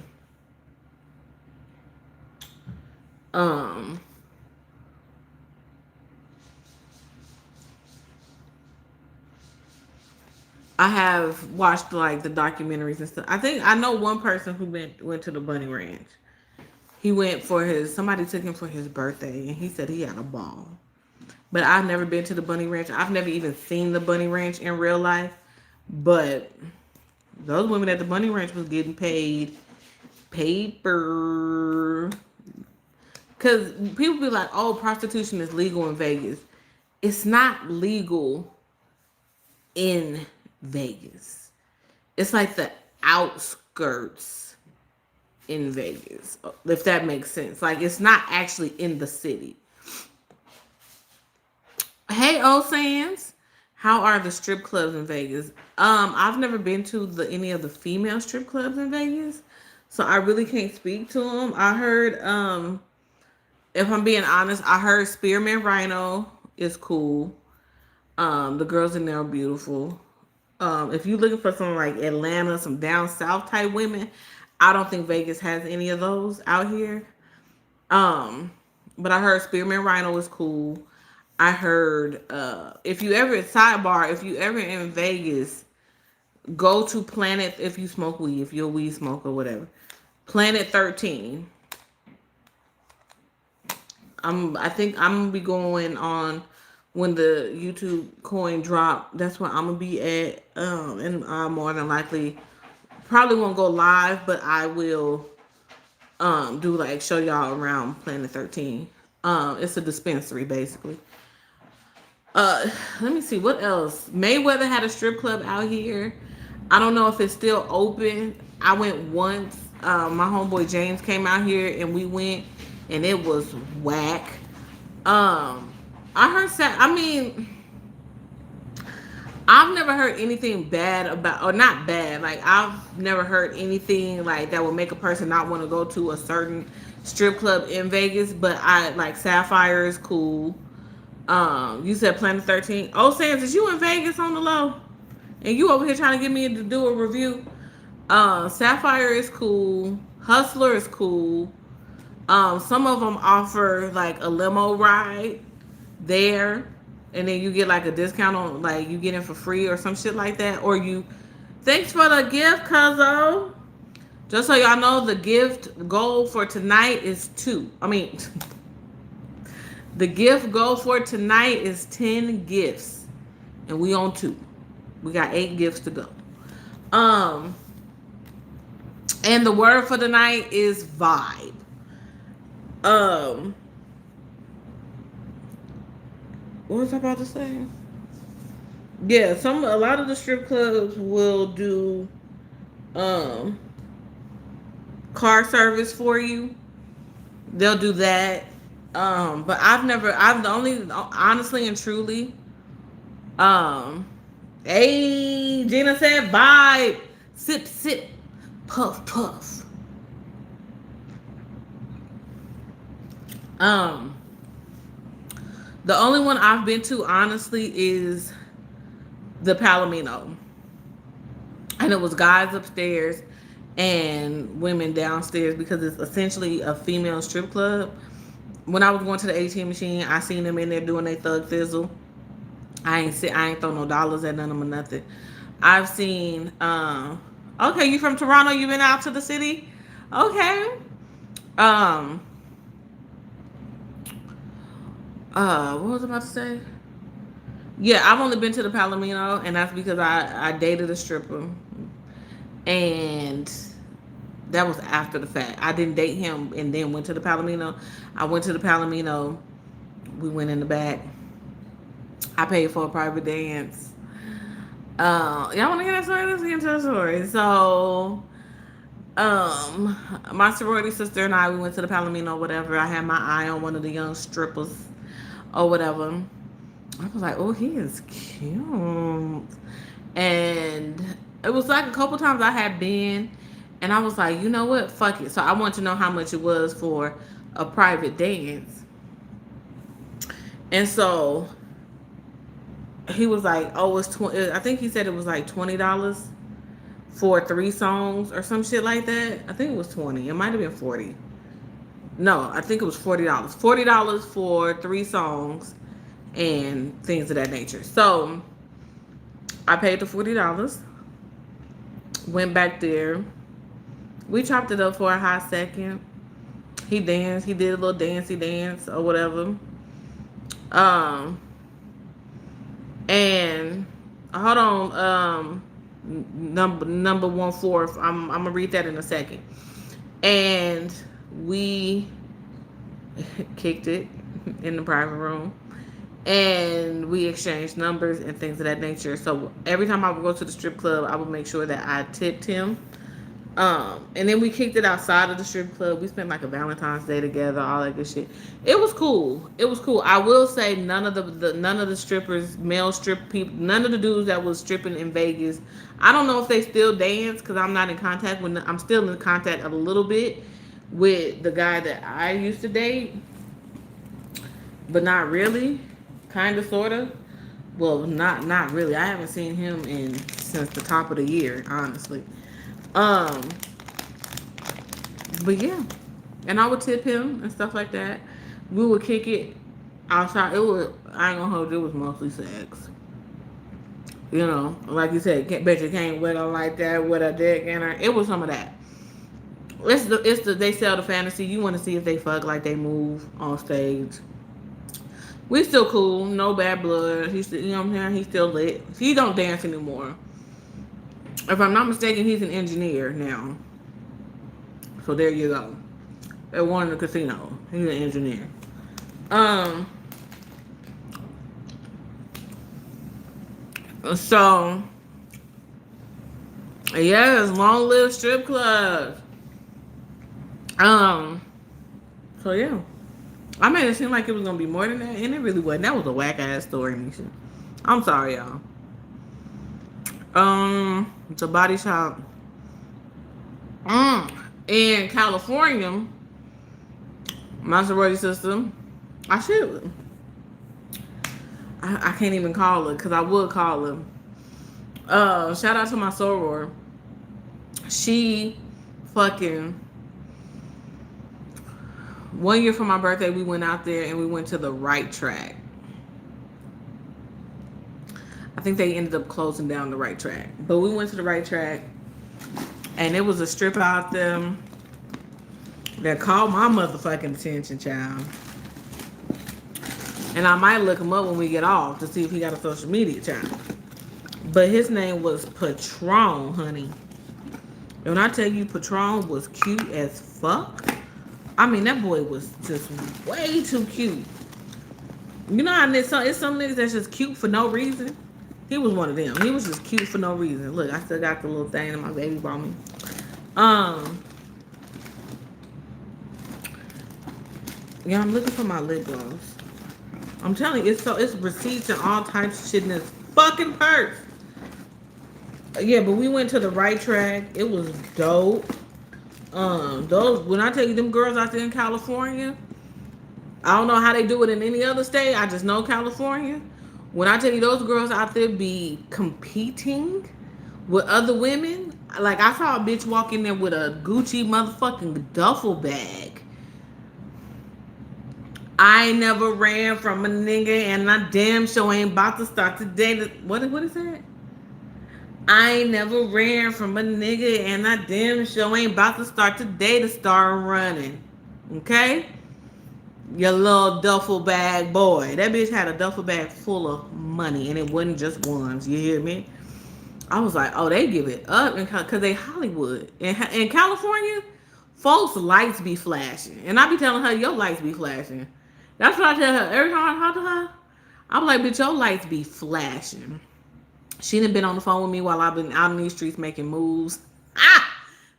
I have watched like the documentaries and stuff. I think I know one person who went to the Bunny Ranch. He went for his somebody took him for his birthday, and he said he had a ball. But I've never been to the Bunny Ranch. I've never even seen the Bunny Ranch in real life. But those women at the Bunny Ranch was getting paid paper. Because people be like, oh, prostitution is legal in Vegas. It's not legal in Vegas. It's like the outskirts in Vegas, if that makes sense. Like, it's not actually in the city. Hey, O Sands, how are the strip clubs in Vegas? I've never been to any of the female strip clubs in Vegas, so I really can't speak to them. I heard, if I'm being honest, I heard Spearmint Rhino is cool. The girls in there are beautiful. If you're looking for some like Atlanta, some down south type women, I don't think Vegas has any of those out here. But I heard Spearmint Rhino is cool. I heard if you ever sidebar, if you ever in Vegas, go to Planet if you smoke weed, if you're a weed smoker or whatever. Planet 13. I think I'm gonna be going on when the YouTube coin drop. That's where I'm gonna be at. And I more than likely probably won't go live, but I will do like show y'all around Planet 13. It's a dispensary basically. Let me see what else. Mayweather had a strip club out here. I don't know if it's still open. I went once. My homeboy James came out here and we went, and it was whack. I heard. I mean, I've never heard anything bad about, or not bad. Like I've never heard anything like that would make a person not want to go to a certain strip club in Vegas. But I like Sapphire is cool. You said Planet 13. Oh, Sands, is you in Vegas on the low? And you over here trying to get me to do a review? Sapphire is cool. Hustler is cool. Some of them offer like a limo ride there, and then you get like a discount on, like you get in for free or some shit like that. Or you, thanks for the gift, cuzzo. Just so y'all know, the gift goal for tonight is the gift goal for tonight is 10 gifts, and we on 2. We got 8 gifts to go. And the word for the night is vibe. What was I about to say? Yeah, a lot of the strip clubs will do car service for you. They'll do that. But I've the only, honestly and truly, hey, Gina said vibe, sip, sip, puff, puff. The only one I've been to, honestly, is the Palomino. And it was guys upstairs and women downstairs because it's essentially a female strip club. When I was going to the ATM machine, I seen them in there doing their thug fizzle. I ain't throw no dollars at none of them or nothing. I've seen okay, you from Toronto, you been out to the city? Okay. What was I about to say? Yeah, I've only been to the Palomino, and that's because I dated a stripper. And that was after the fact. I didn't date him and then went to the Palomino. I went to the Palomino. We went in the back. I paid for a private dance. Y'all want to hear that story? Let's get into the story. So, my sorority sister and I, we went to the Palomino, whatever. I had my eye on one of the young strippers or whatever. I was like, oh, he is cute. And it was like a couple times I had been, and I was like, you know what? Fuck it. So I wanted to know how much it was for a private dance. And so he was like, oh, it's 20. I think he said it was like $20 for 3 songs or some shit like that. I think it was 20. It might have been 40. No, I think it was $40. $40 for 3 songs and things of that nature. So I paid the $40. Went back there. We chopped it up for a hot second. He danced. He did a little dancey dance or whatever. Um, and hold on. Number 1/4. I'm gonna read that in a second. And we kicked it in the private room, and we exchanged numbers and things of that nature. So every time I would go to the strip club, I would make sure that I tipped him. And then we kicked it outside of the strip club. We spent like a Valentine's Day together, all that good shit. It was cool. It was cool. I will say none of the strippers, male strip people, none of the dudes that was stripping in Vegas. I don't know if they still dance because I'm not in contact with. I'm still in contact a little bit with the guy that I used to date, but not really. Kind of, sort of. Well, not really. I haven't seen him in since the top of the year, honestly. Um, but yeah, and I would tip him and stuff like that. We would kick it outside. It was, I ain't gonna hold you, it was mostly sex. You know, like you said, can't, bet you can't wiggle like that with a dick in her. It was some of that. They sell the fantasy. You want to see if they fuck like they move on stage. We still cool, no bad blood. He's still, you know what I'm saying? He's still lit. He don't dance anymore. If I'm not mistaken, he's an engineer now. So there you go. At one of the casino. He's an engineer. So yes, long live strip clubs. So yeah. I made it seem like it was gonna be more than that, and it really wasn't. That was a whack ass story, Nisha. I'm sorry, y'all. It's a body shop. In California, my sorority sister, I should. I can't even call her because I would call her. Shout out to my soror. She fucking 1 year for my birthday, we went out there and we went to the right track. I think they ended up closing down the right track. But we went to the right track, and it was a strip out there that caught my motherfucking attention, child. And I might look him up when we get off to see if he got a social media child. But his name was Patron, honey. And when I tell you Patron was cute as fuck, I mean, that boy was just way too cute. You know how it's some niggas that's just cute for no reason? He was one of them. He was just cute for no reason. Look, I still got the little thing that my baby bought me. Yeah, I'm looking for my lip gloss. I'm telling you, it's receipts and all types of shit in this fucking purse. Yeah, but we went to the right track. It was dope. Those, when I tell you them girls out there in California, I don't know how they do it in any other state. I just know California. When I tell you those girls out there be competing with other women, like I saw a bitch walk in there with a Gucci motherfucking duffel bag. I never ran from a nigga, and I damn sure ain't about to start today. What is that? I ain't never ran from a nigga, and I damn sure ain't about to start today to start running. Okay? Your little duffel bag boy. That bitch had a duffel bag full of money, and it wasn't just ones. You hear me? I was like, oh, they give it up because they Hollywood. In California, folks' lights be flashing. And I be telling her, your lights be flashing. That's what I tell her. Every time I talk to her, I'm like, bitch, your lights be flashing. She done been on the phone with me while I've been out in these streets making moves.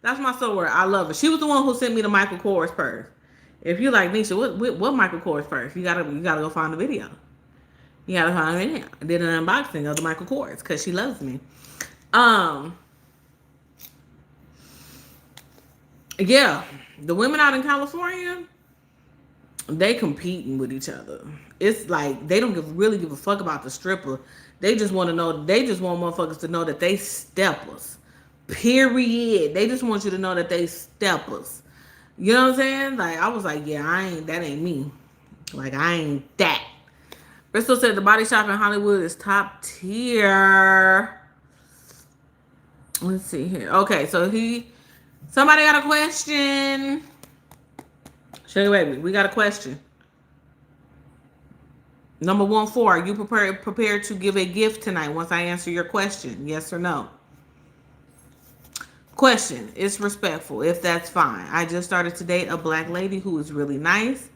That's my soul word. I love her. She was the one who sent me the Michael Kors purse. If you like Nisha, what Michael Kors purse? You gotta go find the video. You gotta find the video. I did an unboxing of the Michael Kors because she loves me. Yeah, the women out in California, they competing with each other. It's like they don't really give a fuck about the stripper. They just want to know. They just want motherfuckers to know that they steppers. Period. They just want you to know that they steppers. You know what I'm saying? Like I was like, yeah, that ain't me. Like I ain't that. Crystal said the body shop in Hollywood is top tier. Let's see here. Okay, so somebody got a question. Sugar baby, we got a question. Number 1-4, are you prepared to give a gift tonight once I answer your question? Yes or no? Question, it's respectful, if that's fine. I just started to date a black lady who is really nice.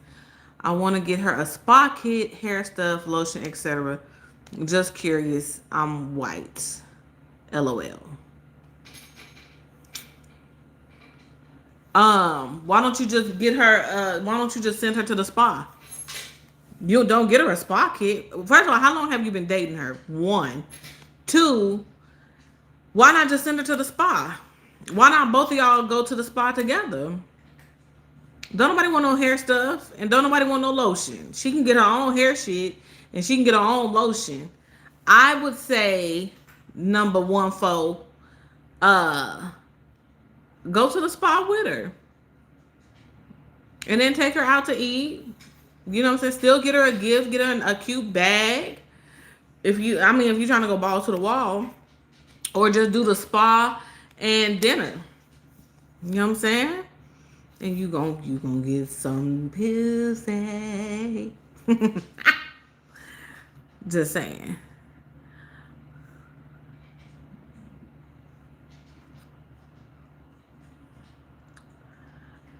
I want to get her a spa kit, hair stuff, lotion, etc. Just curious. I'm white. LOL. Why don't you just get her why don't you just send her to the spa? You don't get her a spa kit. First of all, how long have you been dating her? 1. 2, why not just send her to the spa? Why not both of y'all go to the spa together? Don't nobody want no hair stuff, and don't nobody want no lotion. She can get her own hair shit, and she can get her own lotion. I would say number 1-4, go to the spa with her, and then take her out to eat. You know what I'm saying? Still get her a gift, get her a cute bag. If you're trying to go ball to the wall, or just do the spa and dinner. You know what I'm saying? And you gonna get some pussy. Just saying.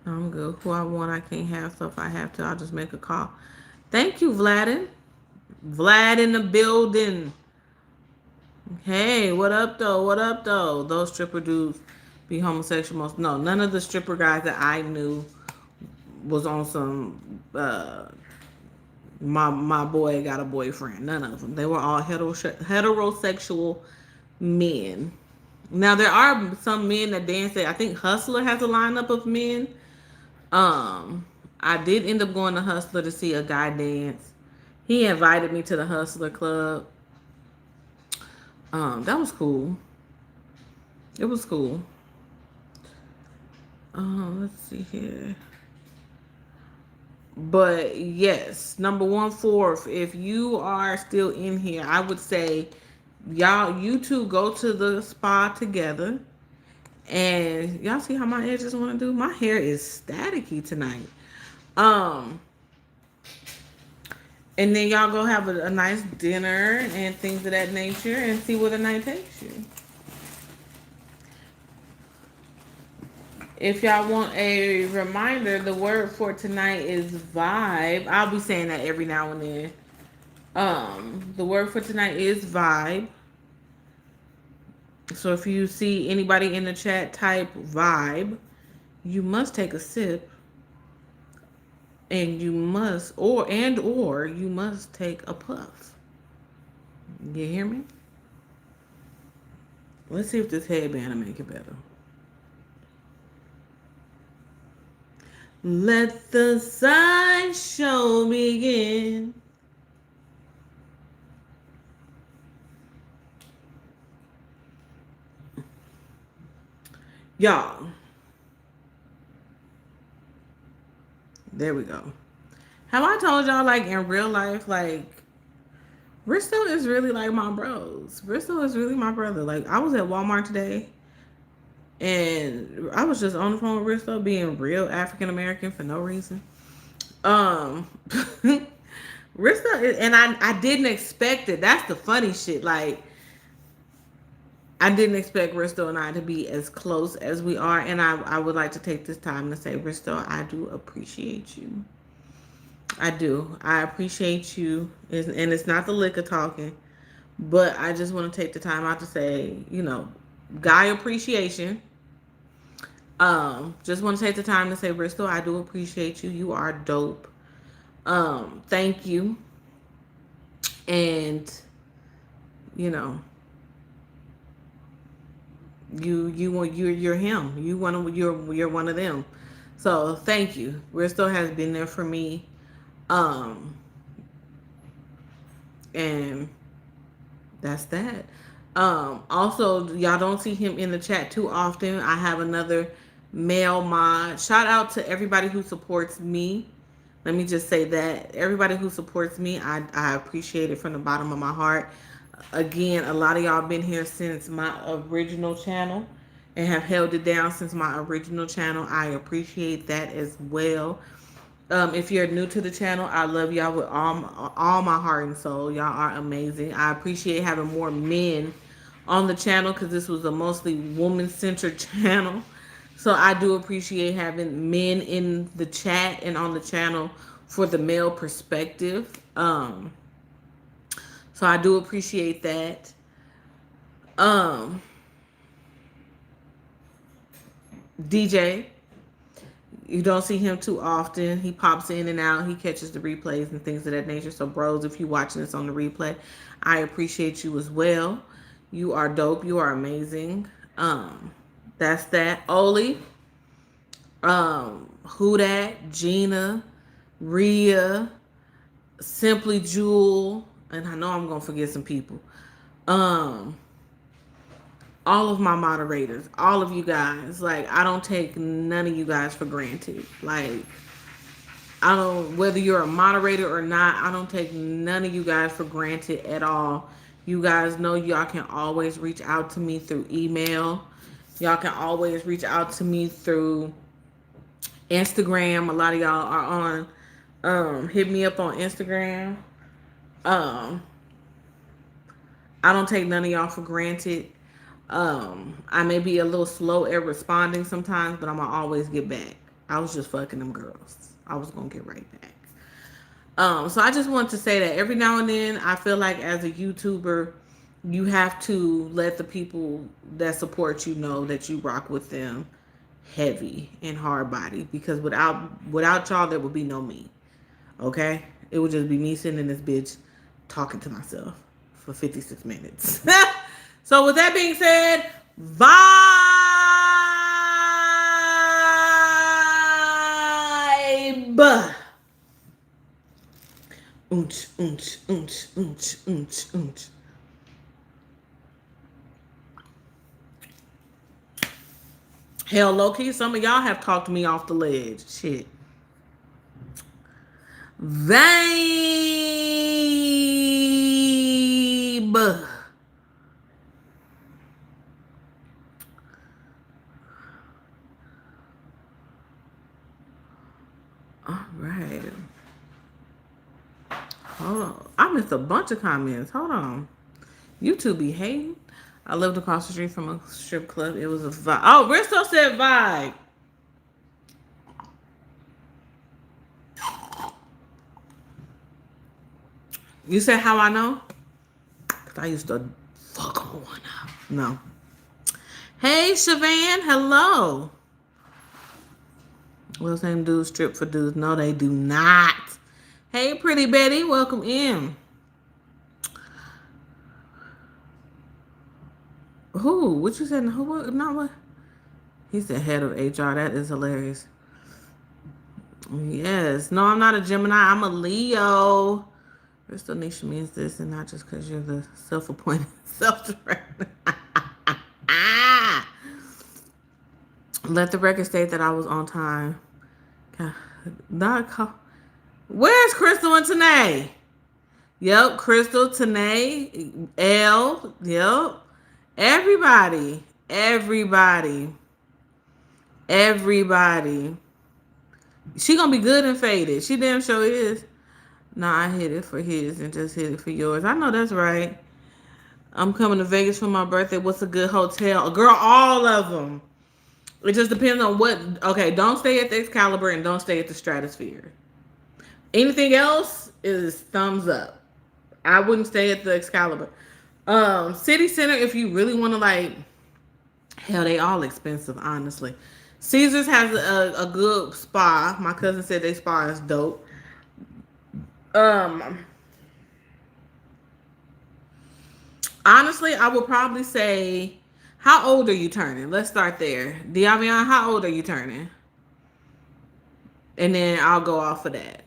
I'm good. Who I want, I can't have. So if I have to, I'll just make a call. Thank you, Vladin. Vlad in the building. Hey, what up though? What up though? Those stripper dudes be homosexual most. No, none of the stripper guys that I knew was on some my boy got a boyfriend. None of them. They were all heterosexual men. Now there are some men that dance. I think Hustler has a lineup of men. I did end up going to Hustler to see a guy dance. He invited me to the Hustler Club. That was cool. It was cool. Let's see here. But yes, number 1-4, if you are still in here, I would say you two go to the spa together. And y'all see how my edges want to do? My hair is staticky tonight. And then y'all go have a nice dinner and things of that nature and see where the night takes you. If y'all want a reminder, the word for tonight is vibe. I'll be saying that every now and then. The word for tonight is vibe. So if you see anybody in the chat type vibe, you must take a sip, and you must or you must take a puff. You hear me? Let's see if this headband will make it better. Let the sideshow begin. Y'all. There we go. Have I told y'all, like, in real life, like, Bristol is really like my bros. Bristol is really my brother. Like, I was at Walmart today, and I was just on the phone with Bristol being real African American for no reason. Bristol, and I didn't expect it. That's the funny shit. Like, I didn't expect Risto and I to be as close as we are. And I would like to take this time to say, Risto, I do appreciate you. I do. I appreciate you. And it's not the liquor talking, but I just want to take the time out to say, guy appreciation. Just want to take the time to say, Risto, I do appreciate you. You are dope. Thank you. And, you're him. You're one of them. So thank you. Risto has been there for me. And that's that. Also, y'all don't see him in the chat too often. I have another male mod. Shout out to everybody who supports me. Let me just say that everybody who supports me, I appreciate it from the bottom of my heart. Again, a lot of y'all been here since my original channel and have held it down since my original channel. I appreciate that as well. If you're new to the channel, I love y'all with all my heart and soul. Y'all are amazing. I appreciate having more men on the channel because this was a mostly woman-centered channel. So I do appreciate having men in the chat and on the channel for the male perspective. So I do appreciate that. Um, DJ, you don't see him too often. He pops in and out. He catches the replays and things of that nature. So, bros, if you're watching this on the replay, I appreciate you as well. You are dope. You are amazing. That's that. Oli, Who Dat, Gina, Rhea, Simply Jewel, and I know I'm gonna forget some people. Um, all of my moderators, all of you guys. Like, I don't take none of you guys for granted. Like, I don't, whether you're a moderator or not, I don't take none of you guys for granted at all. You guys know y'all can always reach out to me through email. Y'all can always reach out to me through Instagram. A lot of y'all are on, hit me up on Instagram. Um, I don't take none of y'all for granted. I may be a little slow at responding sometimes, but I'm gonna always get back. I was just fucking them girls. I was gonna get right back. So I just want to say that every now and then I feel like as a YouTuber, you have to let the people that support you know that you rock with them heavy and hard body because without y'all there would be no me. Okay? It would just be me sitting in this bitch talking to myself for 56 minutes. So with that being said, vibe. Unch, unch, unch, unch, unch, unch. Hell, low key, some of y'all have talked me off the ledge. Shit. Vibe. All right. Hold on. I missed a bunch of comments. Hold on. YouTube be hating. I lived across the street from a strip club. It was a vibe. Oh, Risto said vibe. You said how I know? Because I used to fuck on one up. No. Hey, Siobhan. Hello. Well, same dudes strip for dudes. No, they do not. Hey, pretty Betty. Welcome in. Who? What you said? Who? What? Not what? He's the head of HR. That is hilarious. Yes. No, I'm not a Gemini. I'm a Leo. Restoration means this, and not just because you're the self-appointed self-directed. Let the record state that I was on time. Not call. Where's Crystal and Tanae? Yep, Crystal, Tanae, L. Yep. Everybody. She gonna be good and faded. She damn sure is. Nah, I hit it for his and just hit it for yours. I know that's right. I'm coming to Vegas for my birthday. What's a good hotel? Girl, all of them. It just depends on what. Okay, don't stay at the Excalibur and don't stay at the Stratosphere. Anything else is thumbs up. I wouldn't stay at the Excalibur. City Center, if you really want to like, hell, they all expensive, honestly. Caesars has a good spa. My cousin said their spa is dope. Honestly, I would probably say, how old are you turning? Let's start there. Diavion, how old are you turning? And then I'll go off of that.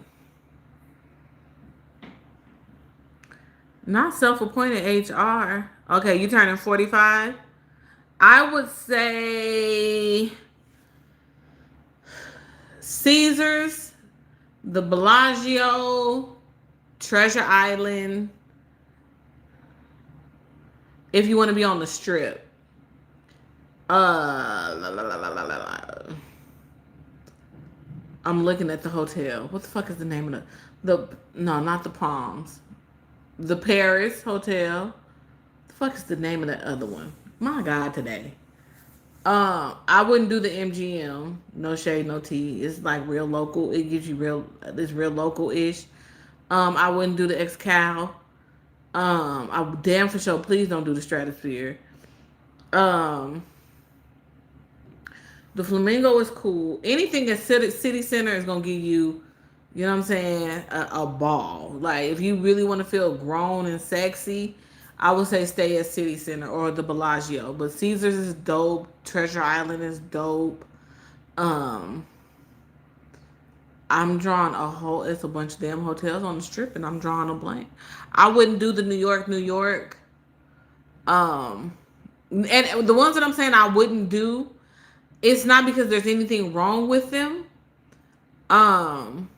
Not self-appointed HR. Okay, you turning 45? I would say Caesars The Bellagio, Treasure Island, if you want to be on the strip. La, la, la, la, la, la. I'm looking at the hotel. What the fuck is the name of the no, not the Palms. The Paris Hotel. The fuck is the name of the other one? My God, today. I wouldn't do the MGM. No shade, no tea. It's like real local. It gives you real. It's real local ish. I wouldn't do the Excal. I damn for sure. Please don't do the Stratosphere. Um, the Flamingo is cool. Anything at City Center is gonna give you, you know what I'm saying, a ball. Like if you really want to feel grown and sexy, I would say stay at City Center or the Bellagio. But Caesars is dope. Treasure Island is dope. Um, I'm drawing a whole. It's a bunch of damn hotels on the strip, and I'm drawing a blank. I wouldn't do the New York, New York. Um, and the ones that I'm saying I wouldn't do, it's not because there's anything wrong with them. Um,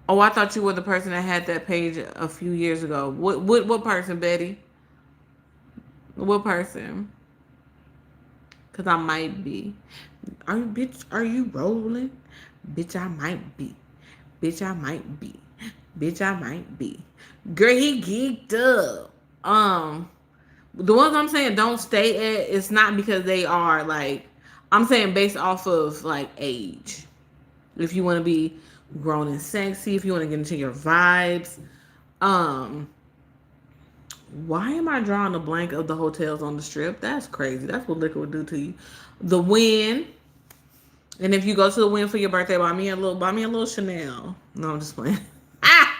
oh, I thought you were the person that had that page a few years ago. What person, Betty? What person? Cause I might be. Are you bitch? Are you rolling? Bitch, I might be. Bitch, I might be. Bitch, I might be. Girl, he geeked up. The ones I'm saying don't stay at. It's not because they are like. I'm saying based off of like age. If you want to be grown and sexy, if you want to get into your vibes. Why am I drawing a blank of the hotels on the strip? That's crazy. That's what liquor would do to you. The Win. And if you go to the Win for your birthday, buy me a little Chanel. No, I'm just playing. Ah!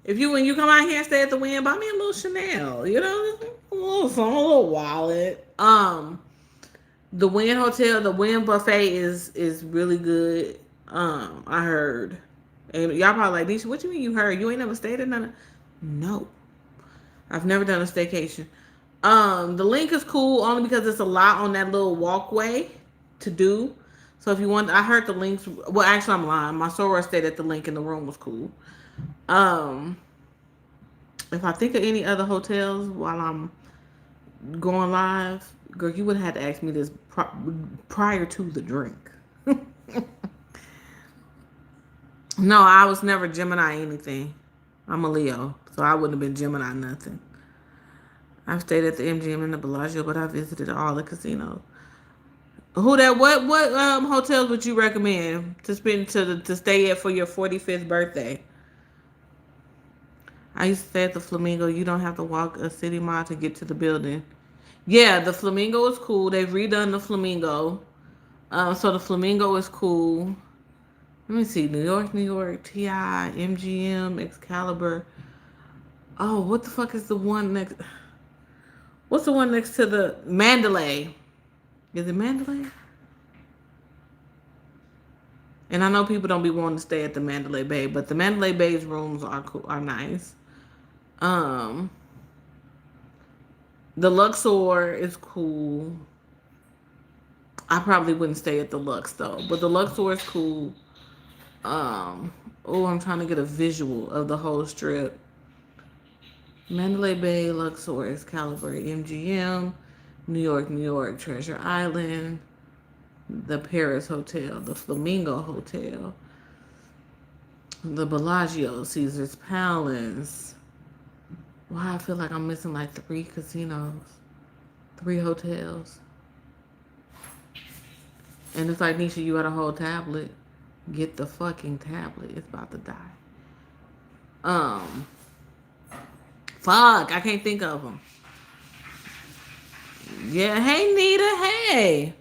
If you when you come out here and stay at the Win, buy me a little Chanel. You know, a little wallet. The Win Hotel, the Win buffet is really good. I heard. And y'all probably like, Nisha, what you mean you heard? You ain't never stayed at none? No. I've never done a staycation. The link is cool only because it's a lot on that little walkway to do. So if you want, I heard the links. Well, actually, I'm lying. My soror stayed at the link, and the room was cool. If I think of any other hotels while I'm going live, girl, you would have had to ask me this prior to the drink. No, I was never Gemini anything. I'm a Leo, so I wouldn't have been Gemini nothing. I've stayed at the MGM and the Bellagio, but I visited all the casinos. Who that? What hotels would you recommend to spend to stay at for your 45th birthday? I used to stay at the Flamingo. You don't have to walk a city mile to get to the building. Yeah, the Flamingo is cool. They've redone the Flamingo. So the Flamingo is cool. Let me see. New York, New York, TI, MGM, Excalibur. Oh, what the fuck is the one next? What's the one next to the Mandalay? Is it Mandalay? And I know people don't be wanting to stay at the Mandalay Bay, but the Mandalay Bay's rooms are cool, are nice. Um, the Luxor is cool. I probably wouldn't stay at the Lux though, but the Luxor is cool. Oh, I'm trying to get a visual of the whole strip. Mandalay Bay, Luxor, Excalibur, MGM, New York, New York, Treasure Island, the Paris Hotel, the Flamingo Hotel, the Bellagio, Caesar's Palace. Why I feel like I'm missing like 3 casinos, 3 hotels. And it's like, Nisha, you got a whole tablet. Get the fucking tablet. It's about to die. Fuck, I can't think of them. Yeah, hey Nita, hey.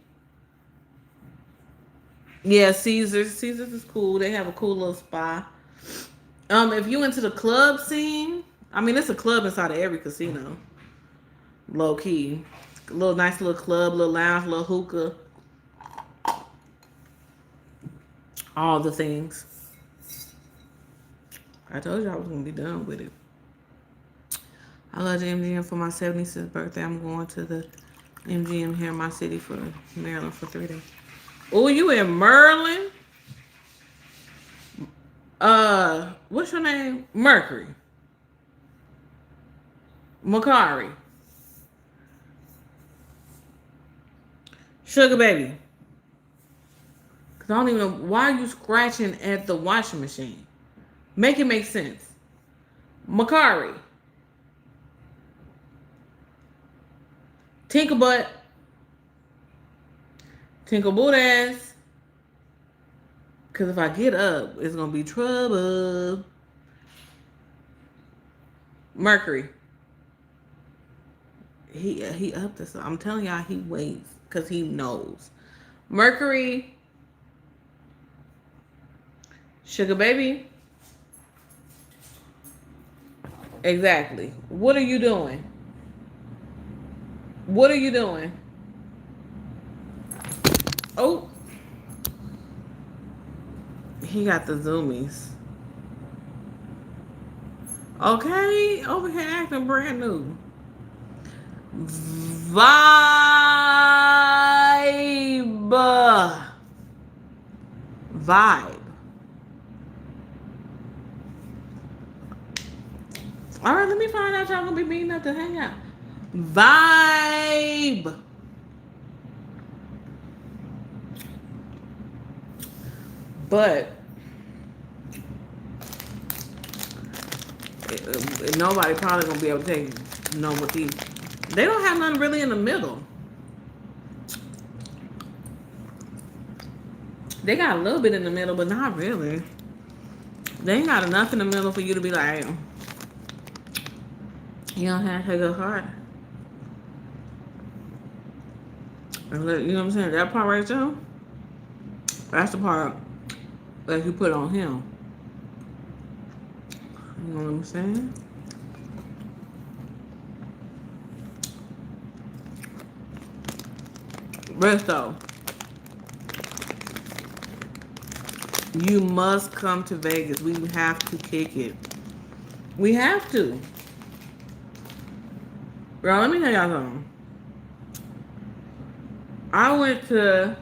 Yeah, Caesars is cool. They have a cool little spa. If you into the club scene, I mean, it's a club inside of every casino. Low key, a little nice little club, little lounge, little hookah, all the things. I told you I was gonna be done with it. I love the MGM for my 76th birthday. I'm going to the MGM here in my city for Maryland for 3 days. Oh, you in Maryland? What's your name? Mercury. Makari. Sugar baby. Cause I don't even know why are you scratching at the washing machine. Make it make sense. Makari. Tinker butt. Tinkle boot ass. Cause if I get up, it's gonna be trouble. Mercury. He up this. I'm telling y'all, he waits because he knows. Mercury, sugar baby. Exactly. What are you doing? What are you doing? Oh, he got the zoomies. Okay, over here acting brand new. Vibe. Vibe. All right, let me find out y'all gonna be meeting up to hang out. Vibe. But nobody probably gonna be able to know what these. They don't have nothing really in the middle. They got a little bit in the middle, but not really. They ain't got enough in the middle for you to be like, you don't have to go hard. You know what I'm saying? That part right there, that's the part that you put on him. You know what I'm saying? Resto, you must come to Vegas. We have to kick it. We have to. Bro, let me tell y'all something. I went to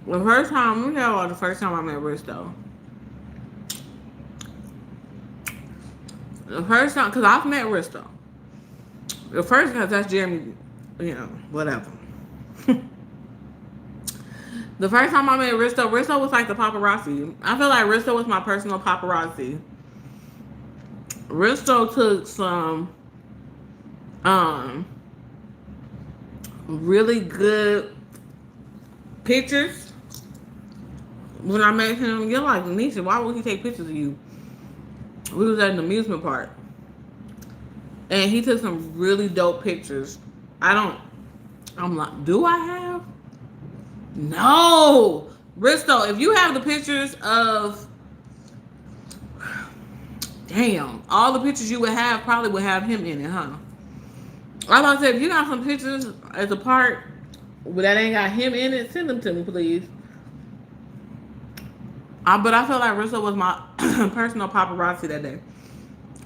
the first time, let me tell y'all the first time I met Risto. The first time, because I've met Risto. The first time, that's Jeremy, you know, whatever. The first time I met Risto was like the paparazzi. I feel like Risto was my personal paparazzi. Risto took some really good pictures. When I met him, you're like, Nisha, why would he take pictures of you? We was at an amusement park. And he took some really dope pictures. I'm like, do I have? No. Risto, if you have the pictures of, damn, all the pictures you would have probably would have him in it, huh? I was about to say, if you got some pictures at the park that ain't got him in it, send them to me, please. But I felt like Risto was my personal paparazzi that day.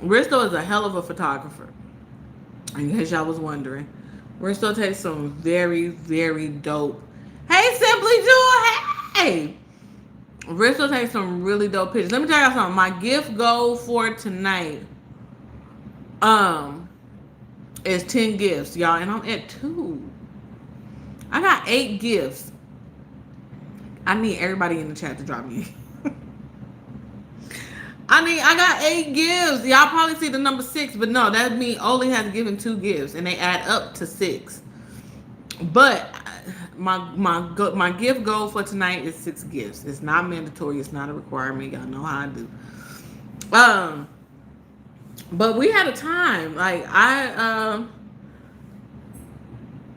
Risto is a hell of a photographer. In case y'all was wondering. Risto takes some very, very dope. Hey, Simply Jewel, hey! Risto takes some really dope pictures. Let me tell y'all something. My gift goal for tonight is 10 gifts, y'all. And I'm at 2. I got 8 gifts. I need everybody in the chat to drop me. I got 8 gifts. Y'all probably see the number 6, but no, that means Oli has given 2 gifts, and they add up to 6. But my gift goal for tonight is 6 gifts. It's not mandatory. It's not a requirement. Y'all know how I do. But we had a time. Like I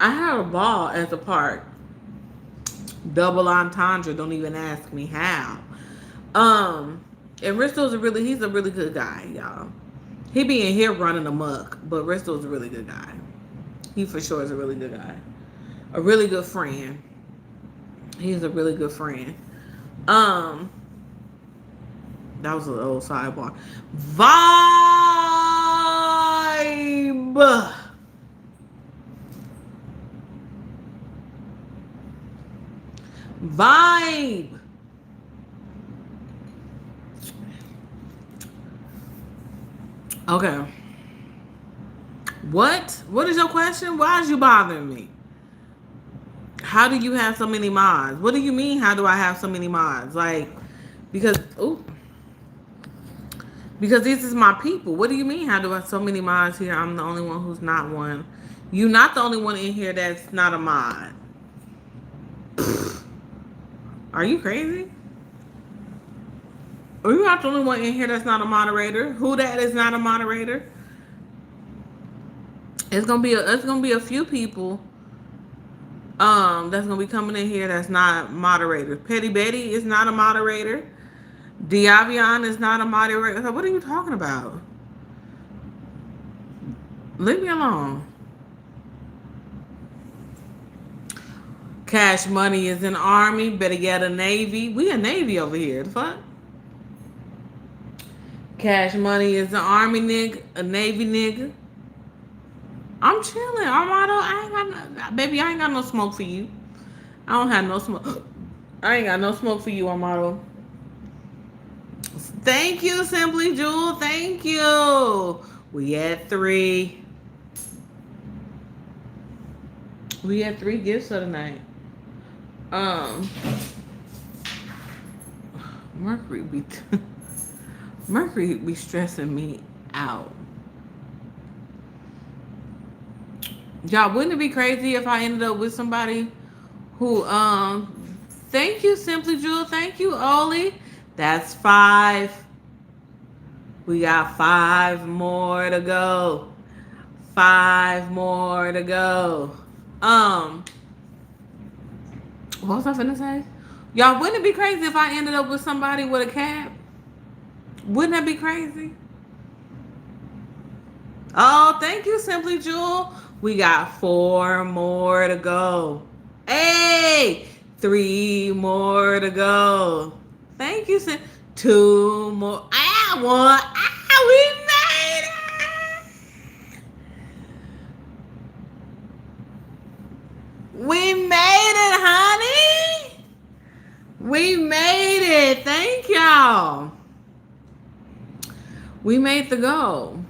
had a ball at the park. Double entendre. Don't even ask me how. And Risto's he's a really good guy, y'all. He be in here running amok, but Risto's a really good guy. He for sure is a really good guy. A really good friend. He's a really good friend. That was a little sidebar. Vibe. Vibe. Okay. What? What is your question? Why is you bothering me? How do you have so many mods? What do you mean? How do I have so many mods? Like, because ooh, because this is my people. What do you mean? How do I have so many mods here? I'm the only one who's not one. You not the only one in here that's not a mod. Are you crazy? Are you not the only one in here that's not a moderator? Who that is not a moderator? It's gonna be a few people that's gonna be coming in here that's not moderators. Petty Betty is not a moderator. Diavion is not a moderator. So what are you talking about? Leave me alone. Cash Money is an army. Better get a navy. We a navy over here. The fuck? Cash Money is an army nigga, a navy nigga. I'm chilling, Armando. I ain't got no, baby. I ain't got no smoke for you. I don't have no smoke. I ain't got no smoke for you, Armando. Thank you, Simply Jewel. Thank you. We had three. We had three gifts for the night. Um, Mercury be Mercury be stressing me out. Y'all, wouldn't it be crazy if I ended up with somebody who thank you, Simply Jewel. Thank you, Oli. That's 5. We got 5 more to go. 5 more to go. What was I finna say? Y'all, wouldn't it be crazy if I ended up with somebody with a cab? Wouldn't that be crazy? Oh, thank you, Simply Jewel. We got 4 more to go. Hey, 3 more to go. Thank you, 2 more. Ah, 1. Ah, we made it. We made it, honey. We made it. Thank y'all. We made the goal.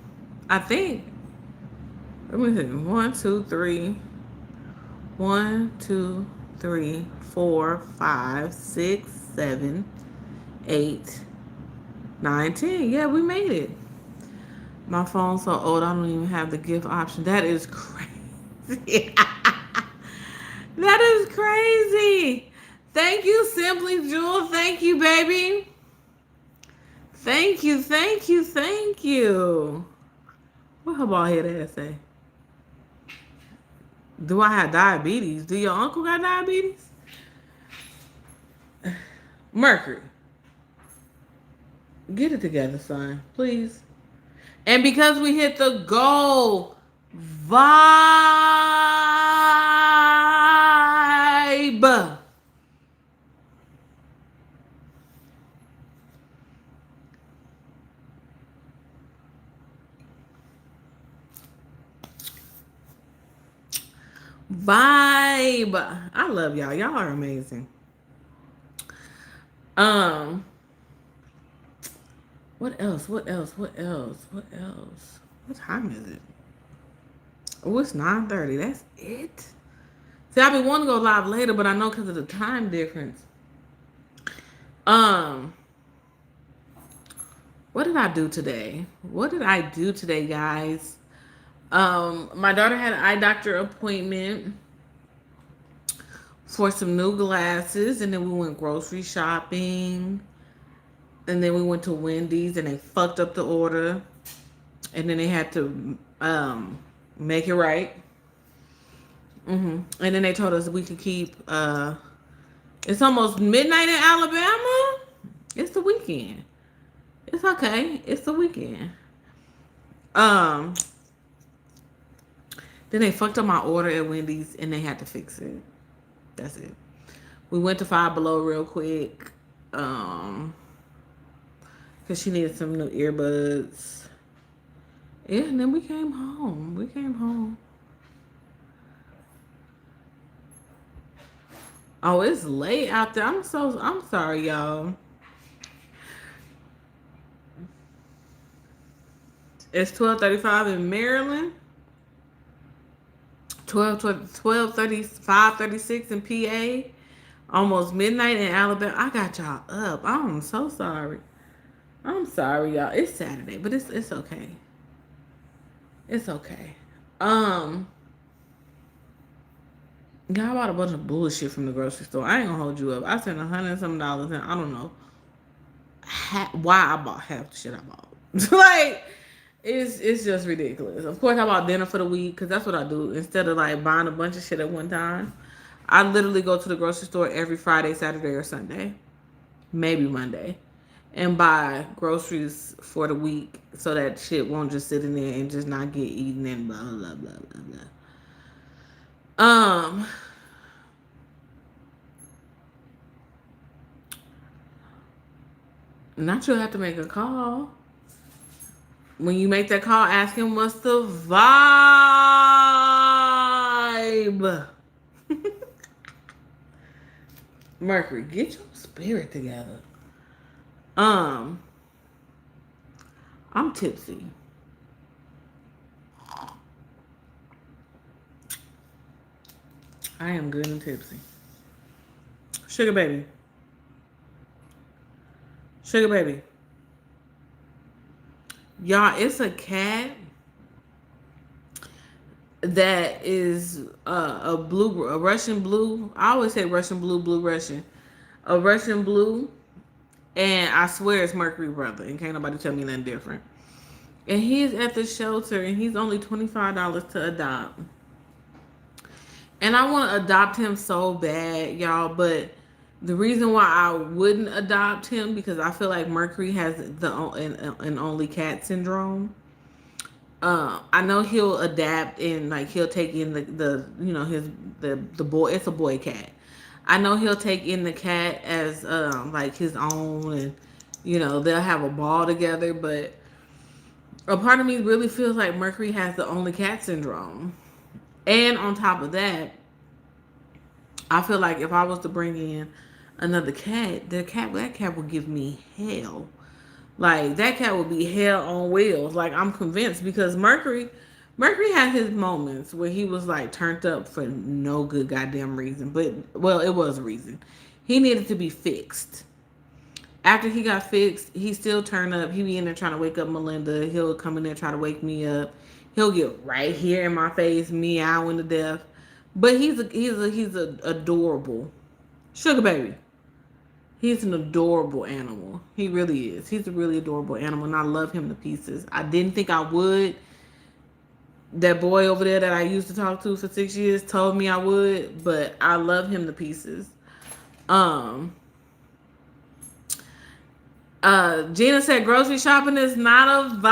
I think. Let me see. 1, 2, 3. 1, 2, 3, 4, 5, 6, 7, 8, 9, 10. Yeah, we made it. My phone's so old, I don't even have the gift option. That is crazy. That is crazy. Thank you, Simply Jewel. Thank you, baby. Thank you, thank you, thank you. What her bald head ass say? Do I have diabetes? Do your uncle got diabetes? Mercury, get it together, son. Please. And because we hit the goal, vibe. Vibe. I love y'all. Y'all are amazing. Um, what else? What else? What else? What else? What time is it? Oh, it's 9:30. That's it. See, I be wanting to go live later, but I know because of the time difference. Um, what did I do today? What did I do today, guys? My daughter had an eye doctor appointment for some new glasses, and then we went grocery shopping, and then we went to Wendy's, and they fucked up the order, and then they had to make it right. And then they told us we could keep. It's almost midnight in Alabama. It's the weekend. It's okay. It's the weekend. Um. Then they fucked up my order at Wendy's, and they had to fix it. That's it. We went to Five Below real quick. Because she needed some new earbuds. Yeah, and then we came home. We came home. Oh, it's late out there. I'm sorry, y'all. It's 12:35 in Maryland. 12:35:36 in PA. Almost midnight in Alabama. I got y'all up. I'm so sorry. I'm sorry, y'all. It's Saturday, but it's okay. It's okay. Um, y'all bought a bunch of bullshit from the grocery store. I ain't gonna hold you up. I spent $100 and some, and I don't know why I bought half the shit I bought. Like, it's just ridiculous. Of course, I bought dinner for the week because that's what I do. Instead of like buying a bunch of shit at one time, I literally go to the grocery store every Friday, Saturday, or Sunday, maybe Monday, and buy groceries for the week so that shit won't just sit in there and just not get eaten and blah blah blah blah blah. Not you'll have to make a call. When you make that call, ask him what's the vibe. Mercury, get your spirit together. Um, I'm tipsy. I am good and tipsy. Sugar baby. Sugar baby. Y'all, it's a cat that is a Russian blue. I always say Russian blue, blue Russian. A Russian blue, and I swear it's Mercury brother, and can't nobody tell me nothing different. And he's at the shelter, and he's only $25 to adopt. And I want to adopt him so bad, y'all, but the reason why I wouldn't adopt him because I feel like Mercury has an only cat syndrome. I know he'll adapt and like he'll take in the his the boy. It's a boy cat. I know he'll take in the cat as like his own, and they'll have a ball together. But a part of me really feels like Mercury has the only cat syndrome. And on top of that, I feel like if I was to bring in another cat, that cat would give me hell. Like that cat would be hell on wheels. Like I'm convinced because Mercury had his moments where he was like turned up for no good goddamn reason. But well, it was a reason. He needed to be fixed. After he got fixed, he still turned up. He be in there trying to wake up Melinda. He'll come in there try to wake me up. He'll get right here in my face, meowing to death. But he's a adorable sugar baby. He's an adorable animal. He really is. He's a really adorable animal, and I love him to pieces. I didn't think I would. That boy over there that I used to talk to for 6 years told me I would, but I love him to pieces. Um, Gina said grocery shopping is not a vibe.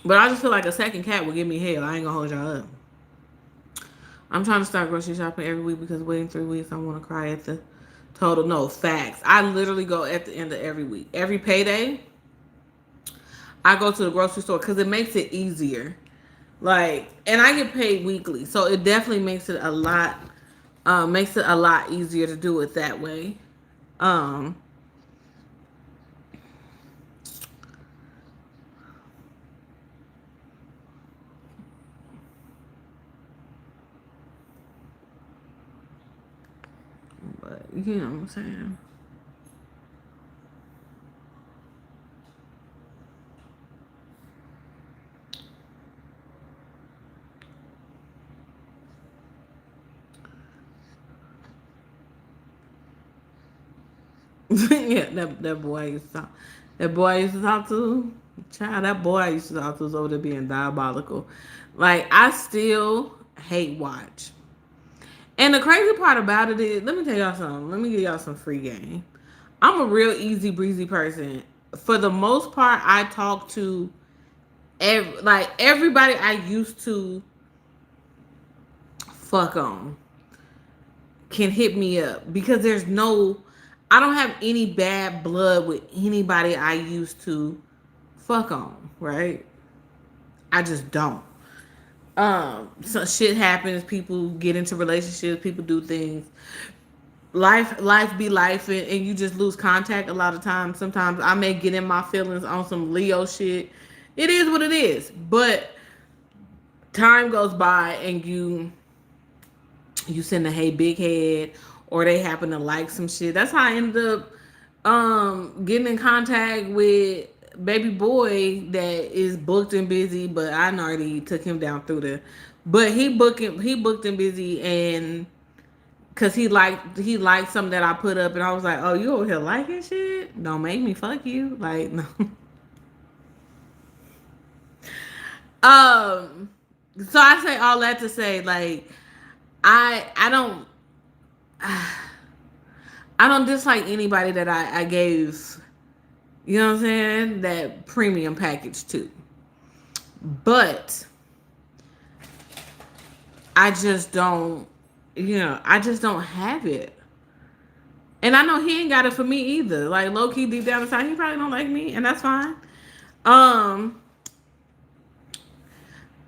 But I just feel like a second cat would give me hell. I ain't gonna hold y'all up. I'm trying to start grocery shopping every week because waiting 3 weeks, I want to cry at the total. No, facts. I literally go at the end of every week. Every payday, I go to the grocery store because it makes it easier. Like, and I get paid weekly. So it definitely makes it a lot easier to do it that way. Um, but you know what I'm saying? Yeah, that boy I used to talk. That boy I used to talk to. Child, that boy I used to talk to was over there being diabolical. Like I still hate watch. And the crazy part about it is, let me tell y'all something. Let me give y'all some free game. I'm a real easy breezy person. For the most part, I talk to like everybody I used to fuck on can hit me up because I don't have any bad blood with anybody I used to fuck on, right? I just don't. So shit happens, people get into relationships, people do things. life be life, and you just lose contact a lot of times. Sometimes I may get in my feelings on some Leo shit. It is what it is. But time goes by and you send a hey big head, or they happen to like some shit. That's how I ended up getting in contact with baby boy that is booked and busy, but I already took him down through the, but he booked and busy, and cause he liked something that I put up, and I was like, oh, you over here liking shit? Don't make me fuck you. Like, no. um so I say all that to say, like, I don't I don't dislike anybody that I gave, you know what I'm saying, that premium package to. But I just don't, I just don't have it. And I know he ain't got it for me either. Like, low key, deep down inside, he probably don't like me, and that's fine. Um,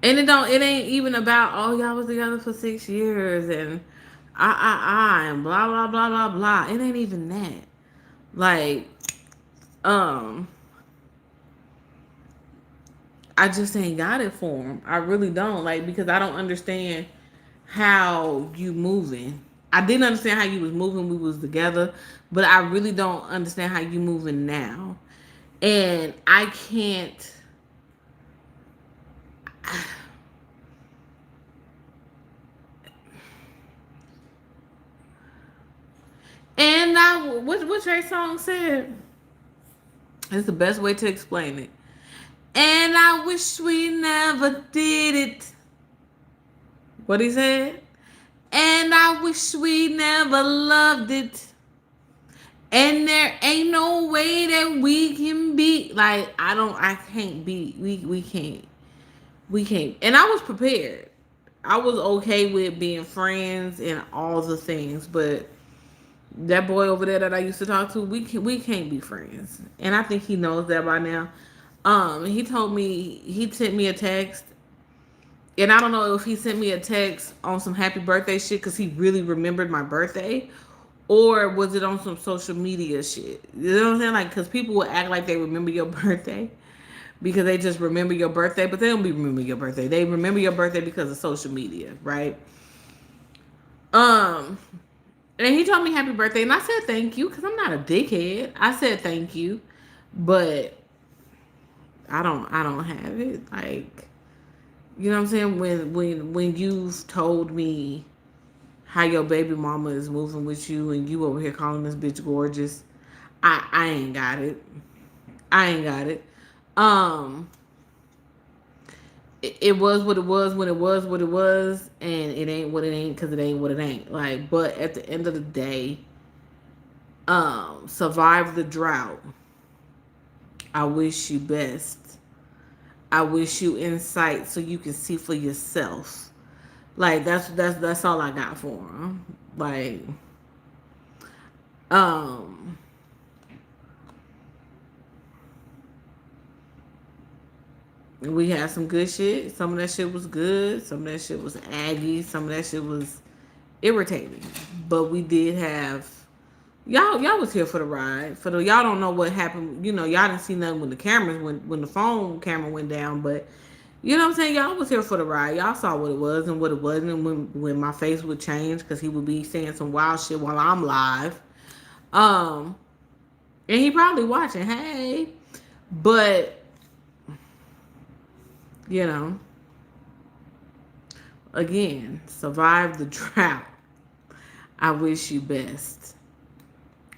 and it ain't even about, oh, y'all was together for 6 years and and blah blah blah blah blah. It ain't even that. Like, um, I just ain't got it for him. I really don't. Like, because I don't understand how you moving. I didn't understand how you was moving. We was together, but I really don't understand how you moving now. And I can't. And what Trey song said is the best way to explain it. And I wish we never did it. What he said? And I wish we never loved it. And there ain't no way that we can be, like, I can't be, we can't. We can't. And I was prepared. I was okay with being friends and all the things, but that boy over there that I used to talk to, we can't be friends. And I think he knows that by now. He told me, he sent me a text, and I don't know if he sent me a text on some happy birthday shit because he really remembered my birthday, or was it on some social media shit? You know what I'm saying? Like, because people will act like they remember your birthday because they just remember your birthday, but they don't be remember your birthday. They remember your birthday because of social media, right? Um, and he told me happy birthday, and I said thank you because I'm not a dickhead. I said thank you, but I don't have it. Like, you know what I'm saying? When you've told me how your baby mama is moving with you, and you over here calling this bitch gorgeous, I ain't got it. I ain't got it. Um, it was what it was when it was what it was, and it ain't what it ain't because it ain't what it ain't. Like, but at the end of the day, survive the drought. I wish you best. I wish you insight so you can see for yourself. Like, that's all I got for him. Like, um, we had some good shit. Some of that shit was good. Some of that shit was aggy. Some of that shit was irritating. But we did have, y'all was here for the ride. For the y'all don't know what happened. Y'all didn't see nothing when the cameras when the phone camera went down. But you know what I'm saying. Y'all was here for the ride. Y'all saw what it was and what it wasn't. And when my face would change because he would be saying some wild shit while I'm live. Um, and he probably watching. Hey, but you know, again, survive the drought. I wish you best.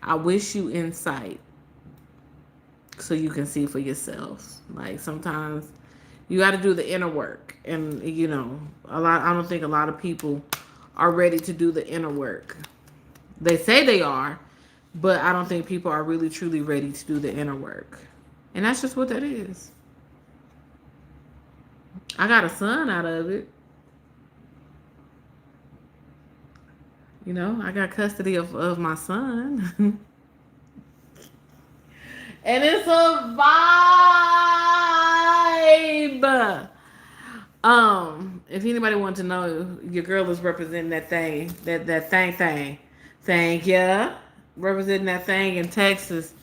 I wish you insight so you can see for yourself. Like, sometimes you got to do the inner work, and a lot. I don't think a lot of people are ready to do the inner work. They say they are, but I don't think people are really truly ready to do the inner work, and that's just what that is. I got a son out of it. I got custody of my son. And it's a vibe. If anybody wants to know, your girl is representing that thing, that thing. Thank ya. Representing that thing in Texas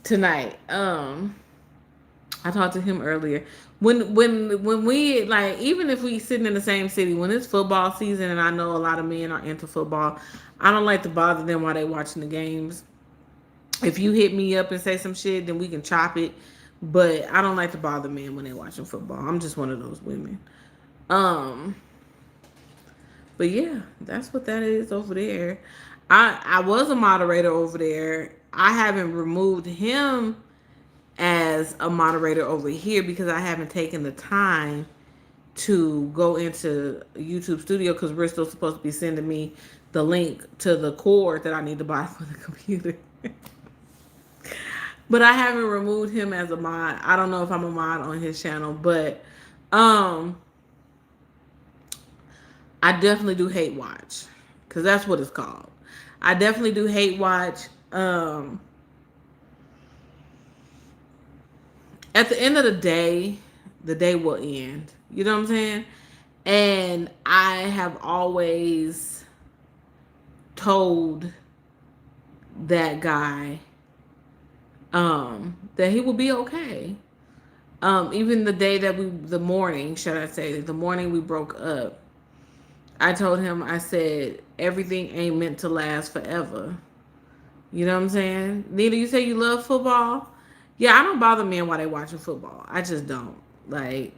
tonight. I talked to him earlier. When we like, even if we sitting in the same city, when it's football season and I know a lot of men are into football, I don't like to bother them while they watching the games. If you hit me up and say some shit, then we can chop it. But I don't like to bother men when they watching football. I'm just one of those women. Um, but yeah, that's what that is over there. I was a moderator over there. I haven't removed him as a moderator over here because I haven't taken the time to go into YouTube Studio because we're still supposed to be sending me the link to the cord that I need to buy for the computer. But I haven't removed him as a mod. I don't know if I'm a mod on his channel, but um I definitely do hate watch because that's what it's called. I definitely do hate watch. At the end of the day will end. You know what I'm saying? And I have always told that guy that he will be okay. Even the morning, should I say, the morning we broke up, I told him, I said, everything ain't meant to last forever. You know what I'm saying? Nita, you say you love football? Yeah, I don't bother men while they watching football. I just don't. Like,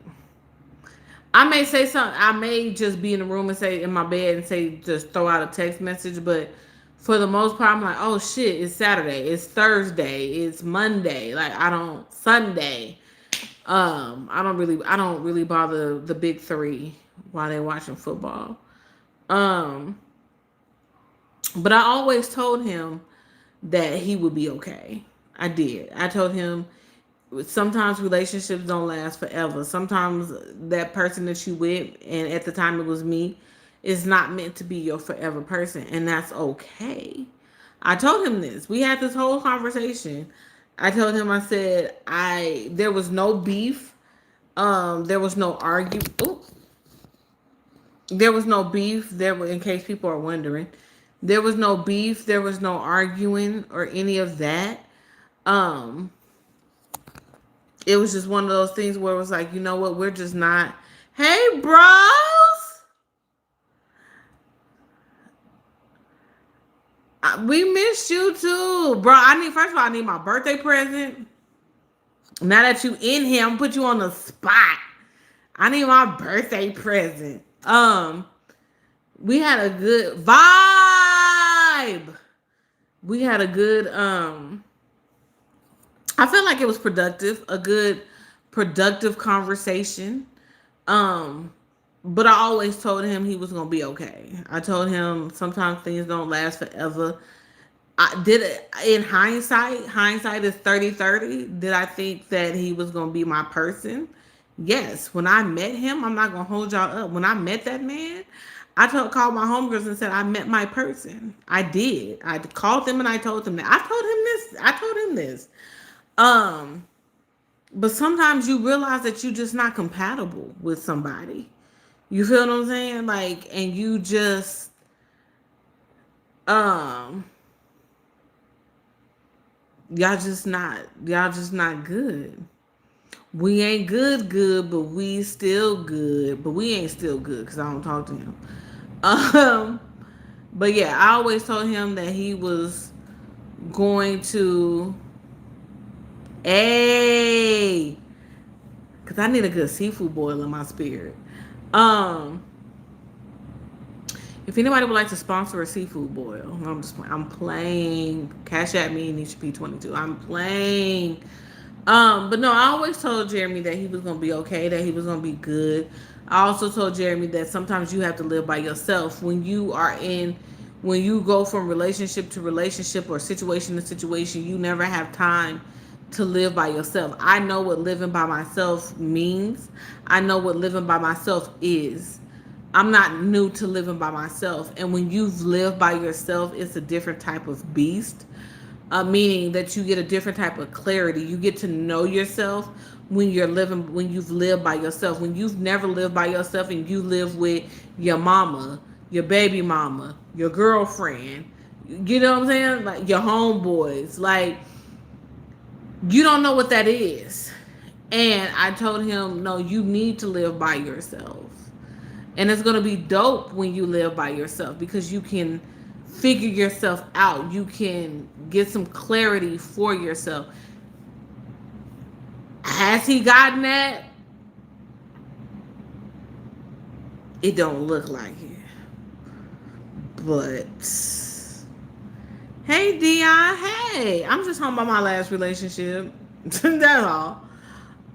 I may say something. I may just be in the room and say in my bed and say just throw out a text message, but for the most part, I'm like, oh shit, it's Saturday, it's Thursday, it's Monday. Like I don't Sunday. I don't really bother the big three while they're watching football. Um, but I always told him that he would be okay. I did. I told him sometimes relationships don't last forever. Sometimes that person that you with, and at the time it was me, is not meant to be your forever person, and that's okay. I told him this. We had this whole conversation. I told him, I said, there was no beef. There was no argue. Ooh, there was no beef. In case people are wondering, there was no beef. There was no arguing or any of that. Um, it was just one of those things where it was like, you know what, we're just not. Hey, bros, we missed you too, bro. First of all, I need my birthday present. Now that you in here, I'm put you on the spot. I need my birthday present. We had a good vibe. We had a good I feel like it was productive, a good productive conversation. Um, but I always told him he was gonna be okay. I told him sometimes things don't last forever. I did it in hindsight. Hindsight is 30/30. Did I think that he was gonna be my person? Yes. When I met him, I'm not gonna hold y'all up. When I met that man, called my homegirls and said I met my person. I did. I called them and I told them that. I told him this. I told him this. Um, but sometimes you realize that you're just not compatible with somebody. You feel what I'm saying? Like, and you just um y'all just not good. We ain't good, but we still good. But we ain't still good because I don't talk to him. Um, but yeah, I always told him that he was going to a because I need a good seafood boil in my spirit. Um, if anybody would like to sponsor a seafood boil, I'm playing. Cash at me, Nisha P22. I'm playing. But no, I always told Jeremy that he was gonna be okay, that he was gonna be good. I also told Jeremy that sometimes you have to live by yourself when you go from relationship to relationship or situation to situation. You never have time to live by yourself. I know what living by myself means. I know what living by myself is. I'm not new to living by myself. And when you've lived by yourself, it's a different type of beast. Meaning that you get a different type of clarity. You get to know yourself when you've lived by yourself. When you've never lived by yourself and you live with your mama, your baby mama, your girlfriend, You know what I'm saying? Like your homeboys. Like, you don't know what that is. And I told him, no, you need to live by yourself. And it's going to be dope when you live by yourself because you can figure yourself out. You can get some clarity for yourself. Has he gotten that? It don't look like it. But hey Dion, hey. I'm just talking about my last relationship. That's all.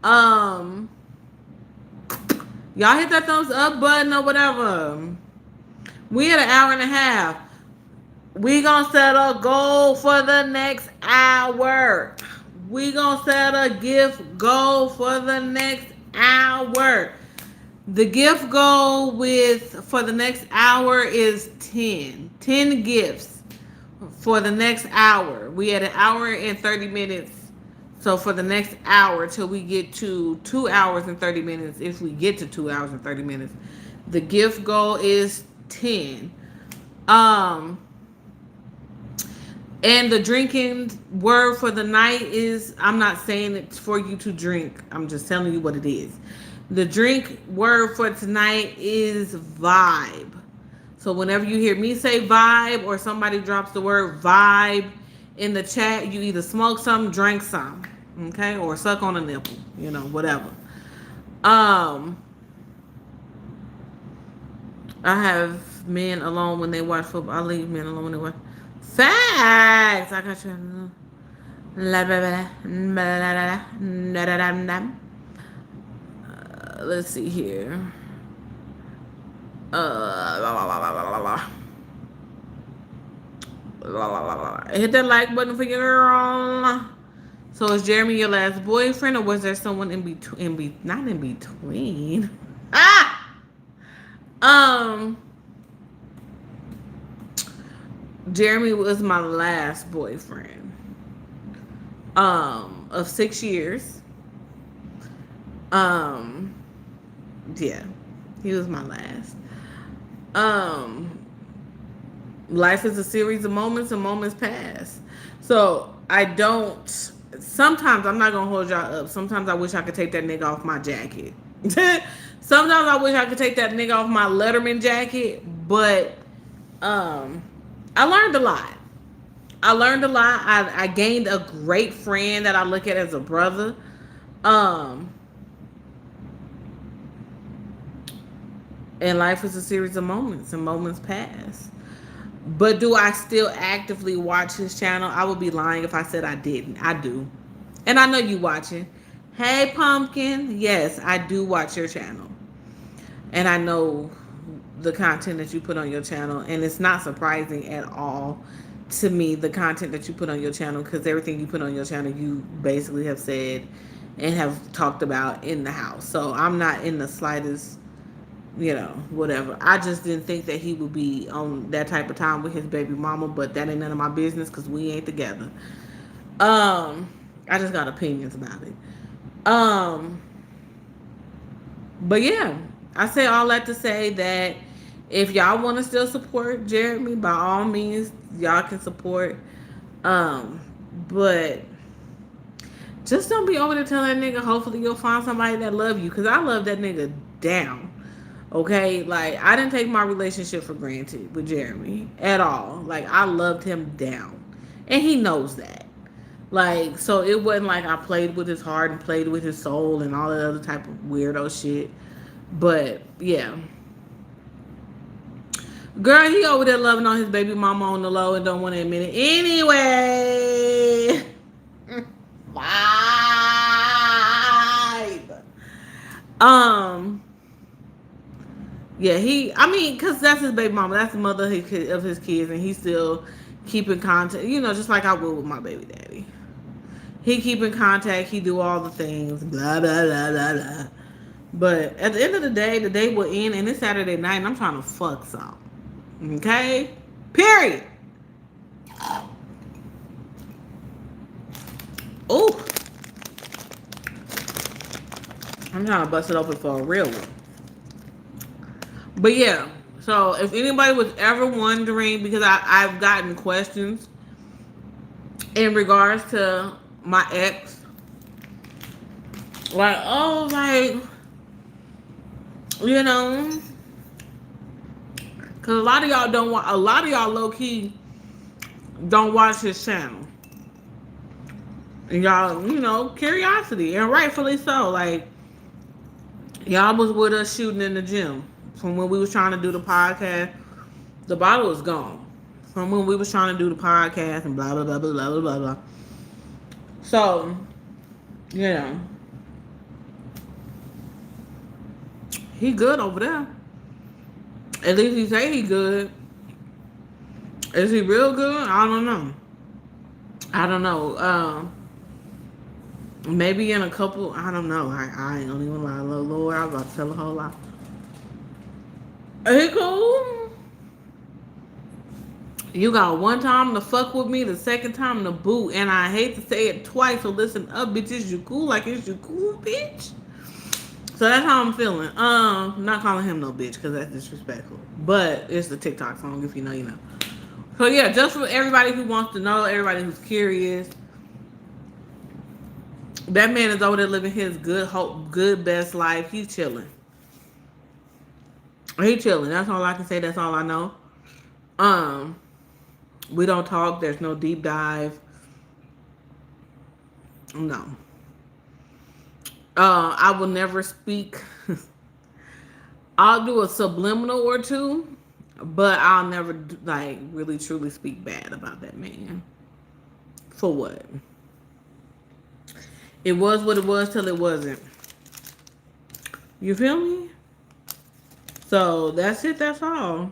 Um Y'all hit that thumbs up button or whatever. We at an hour and a half. We gonna set a goal for the next hour. We gonna set a gift goal for the next hour. The gift goal for the next hour is 10. 10 gifts for the next hour. We at an hour and 30 minutes. So for the next hour till we get to 2 hours and 30 minutes, if we get to 2 hours and 30 minutes, the gift goal is 10. Um And the drinking word for the night is, I'm not saying it's for you to drink. I'm just telling you what it is. The drink word for tonight is vibe. So whenever you hear me say vibe or somebody drops the word vibe in the chat, you either smoke some, drink some, okay? Or suck on a nipple, whatever. Um, I have men alone when they watch football. I leave men alone when they watch. Facts. I got you. Let's see here. Hit that like button for your girl. So is Jeremy your last boyfriend, or was there someone in between? Not in between. Ah. Um. Jeremy was my last boyfriend. Of 6 years. Yeah, he was my last. Um, Life is a series of moments, and moments pass. So I don't. Sometimes I'm not gonna hold y'all up. Sometimes I wish I could take that nigga off my jacket. Sometimes I wish I could take that nigga off my Letterman jacket, but I learned a lot. I gained a great friend that I look at as a brother. Um, and life is a series of moments, and moments pass. But do I still actively watch his channel? I would be lying if I said I didn't. I do. And I know you watching. Hey, Pumpkin. Yes, I do watch your channel. And I know the content that you put on your channel. And it's not surprising at all to me, the content that you put on your channel, because everything you put on your channel, you basically have said and have talked about in the house. So I'm not in the slightest, whatever. I just didn't think that he would be on that type of time with his baby mama, but that ain't none of my business because we ain't together. I just got opinions about it. But yeah, I say all that to say that if y'all want to still support Jeremy, by all means, y'all can support. But just don't be over there telling that nigga, hopefully you'll find somebody that love you. Because I love that nigga down. Okay? Like, I didn't take my relationship for granted with Jeremy at all. Like, I loved him down. And he knows that. Like, so it wasn't like I played with his heart and played with his soul and all that other type of weirdo shit. But, yeah. Girl, he over there loving on his baby mama on the low and don't want to admit it. Anyway. Vibe. Yeah, because that's his baby mama. That's the mother of his kids. And he's still keeping contact. Just like I would with my baby daddy. He keep in contact. He do all the things. Blah, blah, blah, blah, blah. But at the end of the day will end. And it's Saturday night. And I'm trying to fuck some. Okay? Period. Oh. I'm trying to bust it open for a real one. But yeah. So So if anybody was ever wondering, because I've gotten questions in regards to my ex, like, oh, like, you know, because a lot of y'all don't want, a lot of y'all low key don't watch his channel. And y'all, you know, curiosity, and rightfully so. Like, y'all was with us shooting in the gym from when we was trying to do the podcast. The bottle was gone from when we was trying to do the podcast and blah blah blah blah blah blah blah. So, you know, he good over there. At least he say he good. Is he real good? I don't know. I don't know. Maybe in a couple. I don't know. I ain't gonna even lie. Lord, I was about to tell a whole lot. He cool. You got one time to fuck with me, the second time to boot, and I hate to say it twice. So listen up, bitches. You cool? Like, is you cool, bitch? So that's how I'm feeling. Not calling him no bitch because that's disrespectful. But it's the TikTok song. If you know, you know. So yeah, just for everybody who wants to know, everybody who's curious, that man is over there living his good hope, good best life. He's chilling. He chilling. That's all I can say. That's all I know. Um, we don't talk. There's no deep dive. No. I will never speak. I'll do a subliminal or two, but I'll never like really truly speak bad about that man. For what? It was what it was till it wasn't. You feel me? So that's it. That's all.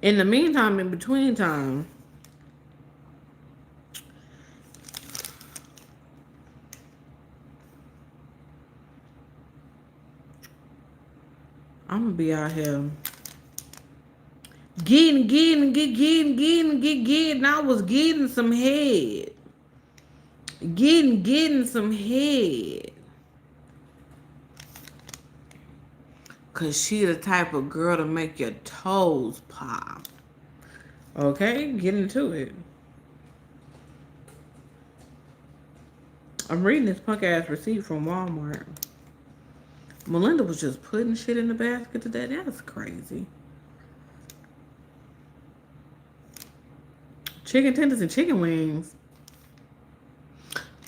In the meantime, in between time, I'm gonna be out here getting. I was getting some head. Getting some head. Cause she the type of girl to make your toes pop. Okay, get into it. I'm reading this punk ass receipt from Walmart. Melinda was just putting shit in the basket today. That's crazy. Chicken tenders and chicken wings.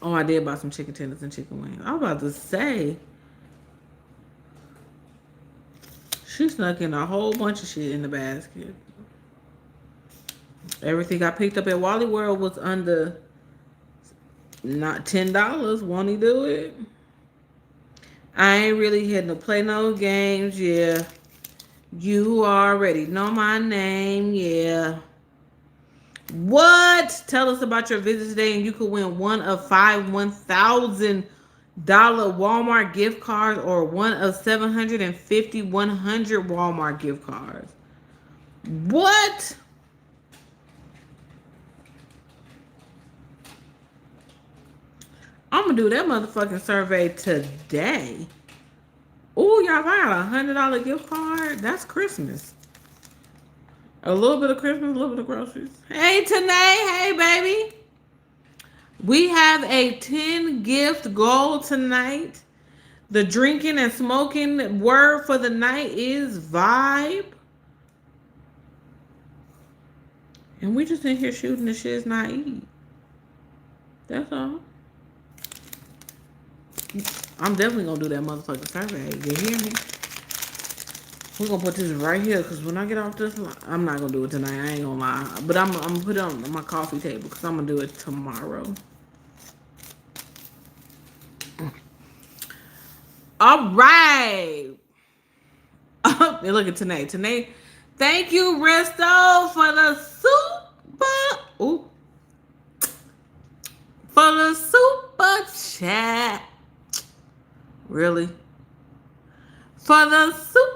Oh, I did buy some chicken tenders and chicken wings. I was about to say, she snuck in a whole bunch of shit in the basket. Everything I picked up at Wally World was under not $10. Won't he do it? I ain't really here to play no games, yeah. You already know my name, yeah. What? Tell us about your visit today and you could win one of 5 $1,000 Walmart gift cards or one of 750 100 Walmart gift cards. What? I'm gonna do that motherfucking survey today. Oh, y'all got $100 gift card? That's Christmas. A little bit of Christmas, a little bit of groceries. Hey, Tanae. Hey, baby. We have a 10 gift goal tonight. The drinking and smoking word for the night is vibe. And we just in here shooting the shit's not eat. That's all. I'm definitely gonna do that motherfucking survey. You hear me? We're gonna put this right here because when I get off this, I'm not gonna do it tonight. I ain't gonna lie, but I'm gonna put it on my coffee table because I'm gonna do it tomorrow. All right. Look at Tanae. Tanae, thank you, Resto, for the super. Ooh, for the super chat. Really? For the super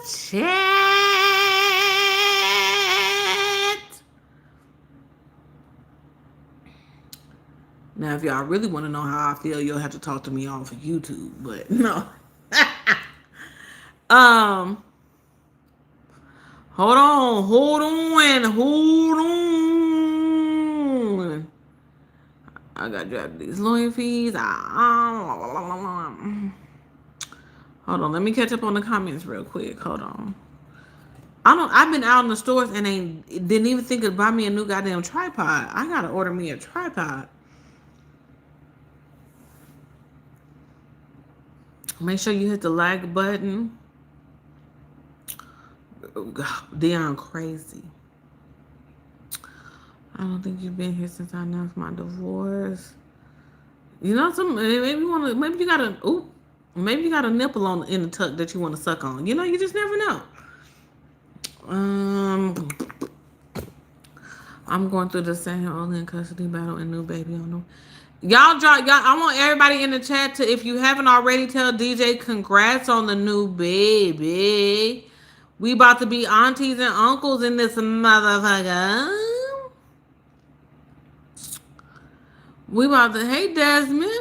chat. Now, if y'all really want to know how I feel, you'll have to talk to me off of YouTube. But no. Um, hold on. I got drafted these lawyer fees. Hold on, let me catch up on the comments real quick. Hold on. I don't. I've been out in the stores and ain't didn't even think of buy me a new goddamn tripod. I gotta order me a tripod. Make sure you hit the like button. Dion crazy. I don't think you've been here since I announced my divorce. You know, maybe you wanna maybe you got a oop, maybe you got a nipple on in the tuck that you want to suck on. You know, you just never know. Um, I'm going through the same only in custody battle and new baby on them. Y'all drop y'all. I want everybody in the chat to, if you haven't already, tell DJ congrats on the new baby. We about to be aunties and uncles in this motherfucker. We about to. Hey Desmond.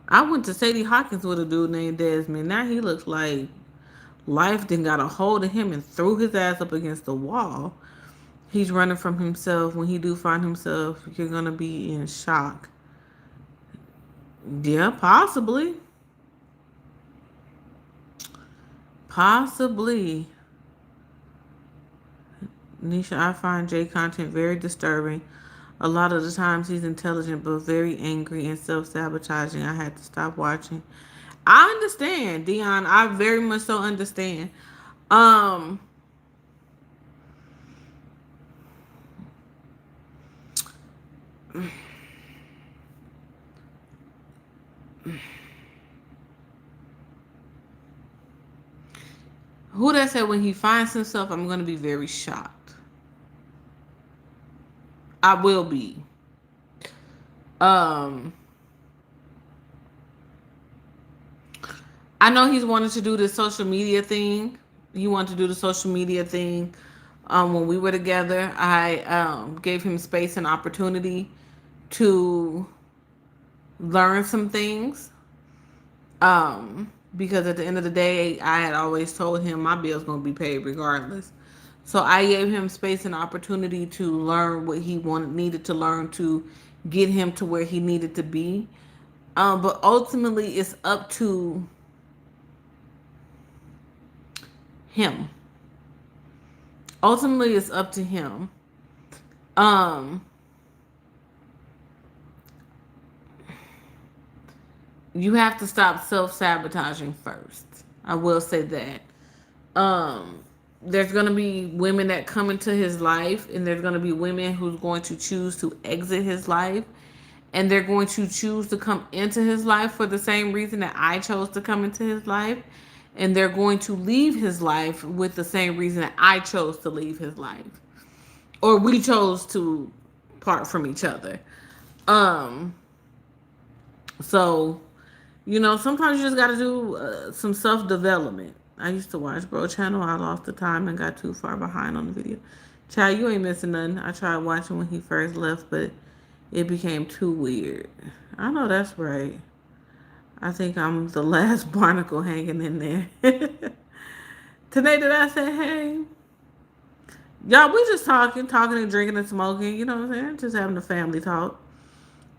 I went to Sadie Hawkins with a dude named Desmond. Now he looks like life then got a hold of him and threw his ass up against the wall. He's running from himself. When he do find himself, you're gonna be in shock. Yeah, possibly. Possibly. Nisha, I find Jay content very disturbing. A lot of the times he's intelligent but very angry and self-sabotaging. I had to stop watching. I understand, Dion. I very much so understand. Um, who that said when he finds himself, I'm gonna be very shocked. I will be. Um, I know he's wanted to do this social media thing. He wanted to do the social media thing. When we were together, I gave him space and opportunity to learn some things. Because at the end of the day, I had always told him my bill's gonna be paid regardless. So I gave him space and opportunity to learn what he needed to learn to get him to where he needed to be. But ultimately, it's up to him. Ultimately, it's up to him. Um, you have to stop self-sabotaging first. I will say that. There's going to be women that come into his life, and there's going to be women who's going to choose to exit his life, and they're going to choose to come into his life for the same reason that I chose to come into his life, and they're going to leave his life with the same reason that I chose to leave his life, or we chose to part from each other. Um, so sometimes you just got to do some self development. I used to watch Bro Channel. I lost the time and got too far behind on the video. Child, you ain't missing nothing. I tried watching when he first left, but it became too weird. I know that's right. I think I'm the last barnacle hanging in there. Today, did I say hey? Y'all, we just talking and drinking and smoking. You know what I'm saying? Just having a family talk.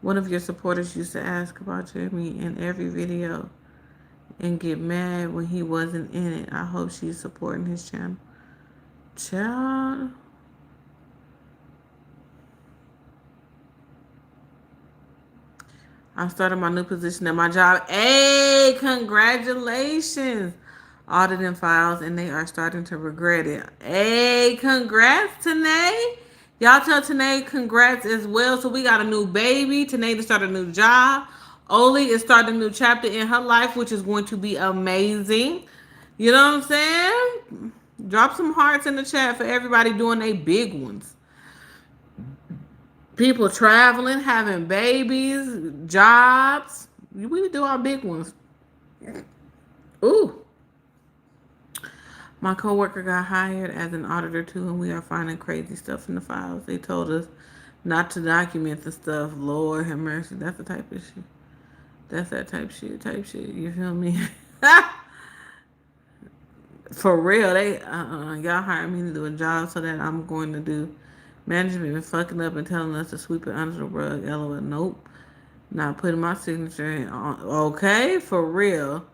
One of your supporters used to ask about Jeremy in every video and get mad when he wasn't in it. I hope she's supporting his channel. Child. I started my new position at my job. Hey, congratulations. Auditing files, and they are starting to regret it. Hey, congrats, Tanae. Y'all tell Tanae congrats as well. So we got a new baby. Tanae to start a new job. Oli is starting a new chapter in her life, which is going to be amazing. You know what I'm saying? Drop some hearts in the chat for everybody doing their big ones. People traveling, having babies, jobs. We do our big ones. Ooh. My coworker got hired as an auditor too, and we are finding crazy stuff in the files. They told us not to document the stuff. Lord have mercy. That's the type of shit. That's that type shit. You feel me? For real, they y'all hired me to do a job so that I'm going to do management been fucking up and telling us to sweep it under the rug. LOL. Nope. Not putting my signature in on. Okay, for real.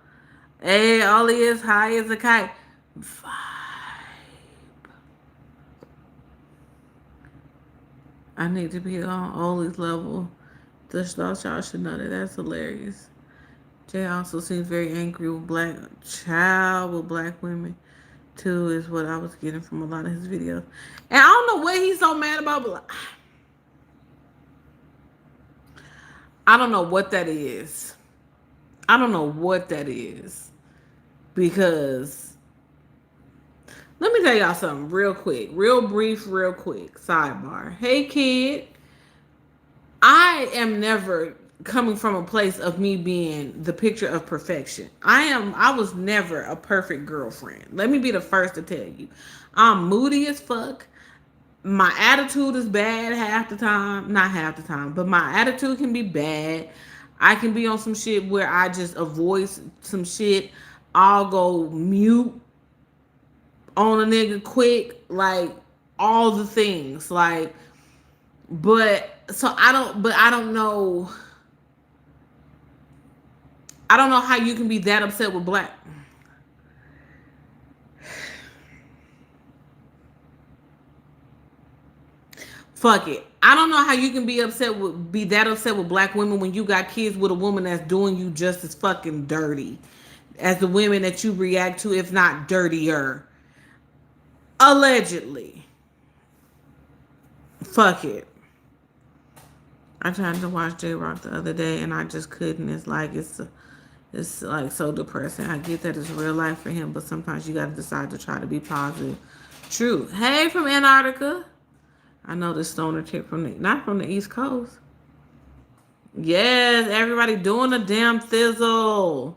Hey, all he is high as a kite. Vibe. I need to be on Ollie's level. Just thought y'all should know that. That's hilarious. Jay also seems very angry with black women too, is what I was getting from a lot of his videos. And I don't know what he's so mad about, but I don't know what that is. I don't know what that is. Because let me tell y'all something real quick, real brief, real quick. Sidebar. Hey kid, I am never coming from a place of me being the picture of perfection. I was never a perfect girlfriend. Let me be the first to tell you. I'm moody as fuck. My attitude is bad half the time. Not half the time, but my attitude can be bad. I can be on some shit where I just avoid some shit. I'll go mute on a nigga quick, like all the things. Like, but I don't know. I don't know how you can be that upset with black. Fuck it. I don't know how you can be that upset with black women when you got kids with a woman that's doing you just as fucking dirty as the women that you react to, if not dirtier. Allegedly. Fuck it. I tried to watch J Rock the other day and I just couldn't. It's like so depressing. I get that it's real life for him, but sometimes you gotta decide to try to be positive. True. Hey from Antarctica. I know this stoner chick from not from the East Coast. Yes, everybody doing a damn thizzle.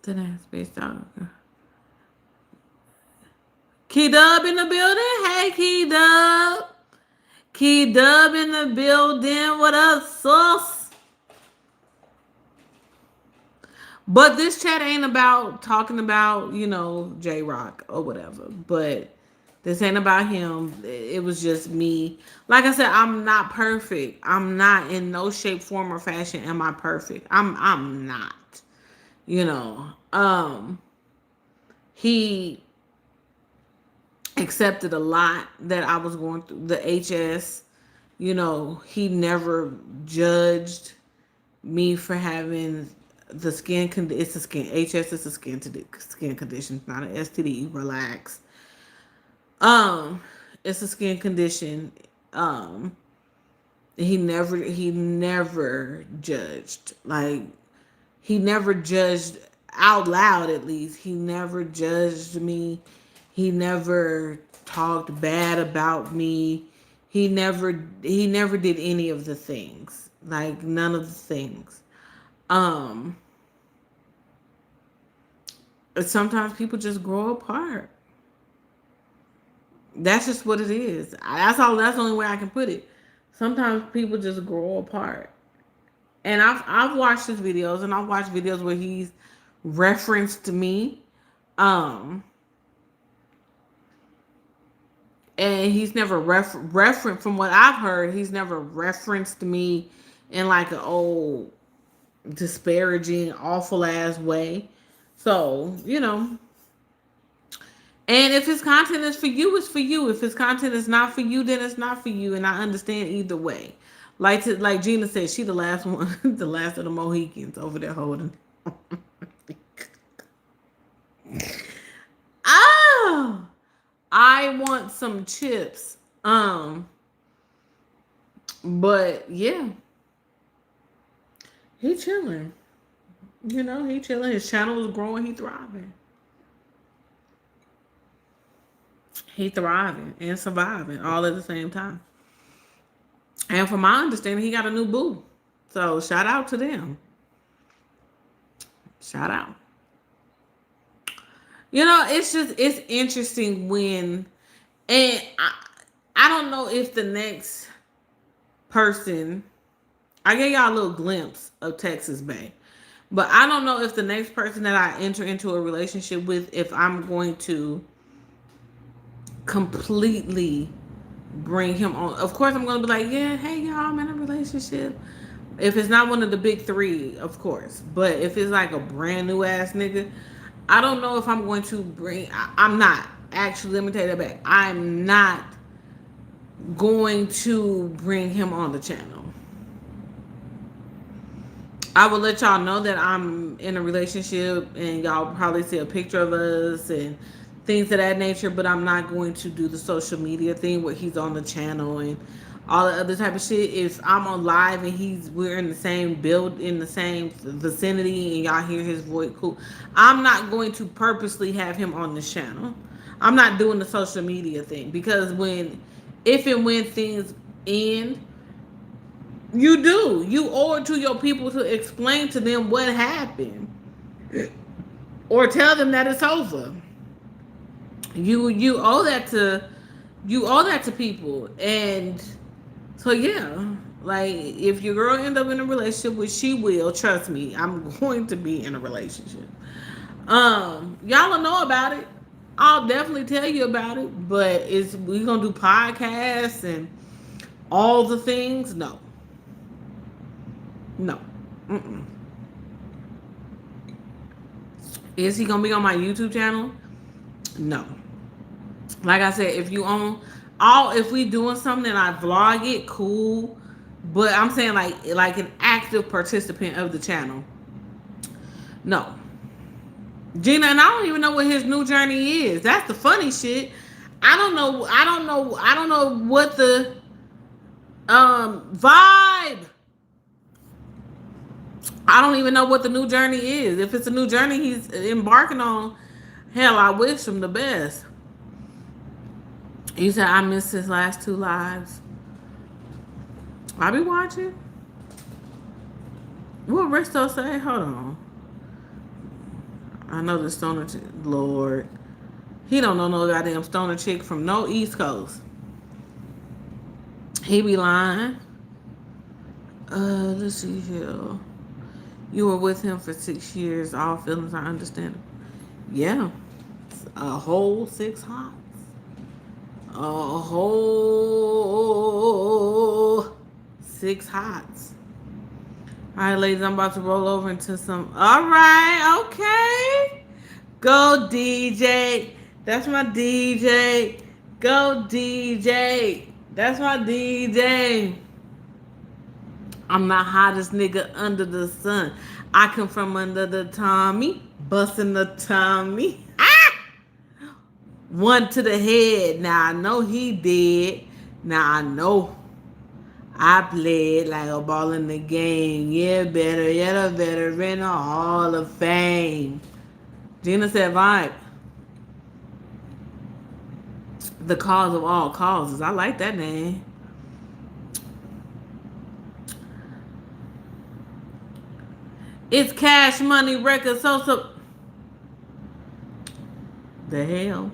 Then ass bitch dog. Key Dub in the building. Hey Key Dub. Key Dub in the building. What up, sus? But this chat ain't about talking about, J Rock or whatever. But this ain't about him. It was just me. Like I said, I'm not perfect. I'm not in no shape, form, or fashion. Am I perfect? I'm not. You know. He accepted a lot that I was going through. The HS. He never judged me for having the skin it's a skin HS is a skin condition, not an STD. Relax. Um, it's a skin condition. Um, he never judged. Like he never judged out loud. At least he never judged me. He never talked bad about me. He never did any of the things. Like none of the things. Um, Sometimes people just grow apart. That's just what it is. That's all. That's the only way I can put it. Sometimes people just grow apart. And I've watched his videos, and I've watched videos where he's referenced me, um, and he's never referenced. From what I've heard, he's never referenced me in like an old disparaging, awful ass way. So and if his content is for you, it's for you. If his content is not for you, then it's not for you. And I understand either way. Like Gina said, she the last one, the last of the Mohicans over there holding. Oh, I want some chips. But yeah, he chilling. He chilling. His channel is growing. He thriving. He thriving and surviving all at the same time. And from my understanding, he got a new boo. So shout out to them. Shout out. It's interesting when, and I don't know if the next person, I gave y'all a little glimpse of Texas Bay, But I don't know if the next person that I enter into a relationship with, if I'm going to completely bring him on. Of course, I'm going to be like, yeah, hey, y'all, I'm in a relationship. If it's not one of the big three, of course. But if it's like a brand new ass nigga, I don't know if I'm going to bring. I'm not. Actually, let me take that back. I'm not going to bring him on the channel. I will let y'all know that I'm in a relationship and y'all probably see a picture of us and things of that nature, but I'm not going to do the social media thing where he's on the channel and all the other type of shit. If I'm on live and we're in the same build in the same vicinity and y'all hear his voice, cool. I'm not going to purposely have him on this channel. I'm not doing the social media thing because if and when things end, you owe it to your people to explain to them what happened, or tell them that it's over. You owe that to people, and so yeah, like if your girl end up in a relationship, which she will, trust me, I'm going to be in a relationship. Y'all will know about it. I'll definitely tell you about it, but is we gonna do podcasts and all the things? No, no. Mm-mm. Is he gonna be on my YouTube channel? No. Like I said, if we doing something and I vlog it, cool. But I'm saying like an active participant of the channel. No. Gina, and I don't even know what his new journey is. That's the funny shit. I don't know what the vibe. I don't even know what the new journey is. If it's a new journey he's embarking on, hell, I wish him the best. He said I missed his last two lives. I be watching. What Risto say? Hold on. I know the stoner chick. Lord. He don't know no goddamn stoner chick from no East Coast. He be lying. Let's see here. You were with him for 6 years. All feelings are understandable. Yeah. A whole 6 hots. A whole 6 hots. All right, ladies, I'm about to roll over into some. All right, okay. Go, DJ. That's my DJ. Go, DJ. That's my DJ. I'm the hottest nigga under the sun. I come from under the Tommy, busting the Tommy. Ah! One to the head. Now I know he did. Now I know I played like a ball in the game. Yeah, better, yet a veteran of Hall of Fame. Gina said vibe. The cause of all causes. I like that name. It's Cash Money Records. So the hell.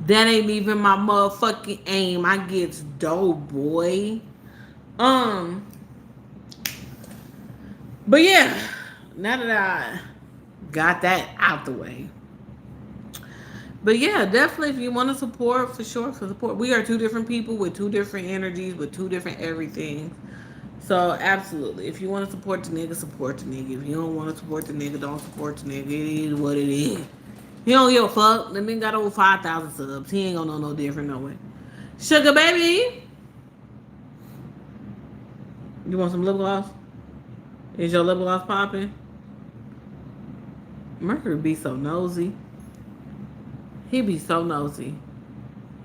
That ain't even my motherfucking aim. I gets dope, boy. But yeah, now that I got that out the way. But yeah, definitely if you want to support, for sure, for support. We are two different people with two different energies, with two different everything. So absolutely. If you want to support the nigga, support the nigga. If you don't want to support the nigga, don't support the nigga. It is what it is. He don't give a fuck. The nigga got over 5,000 subs. He ain't gonna know no different no way. Sugar baby. You want some lip gloss? Is your lip gloss popping? Mercury be so nosy. He be so nosy.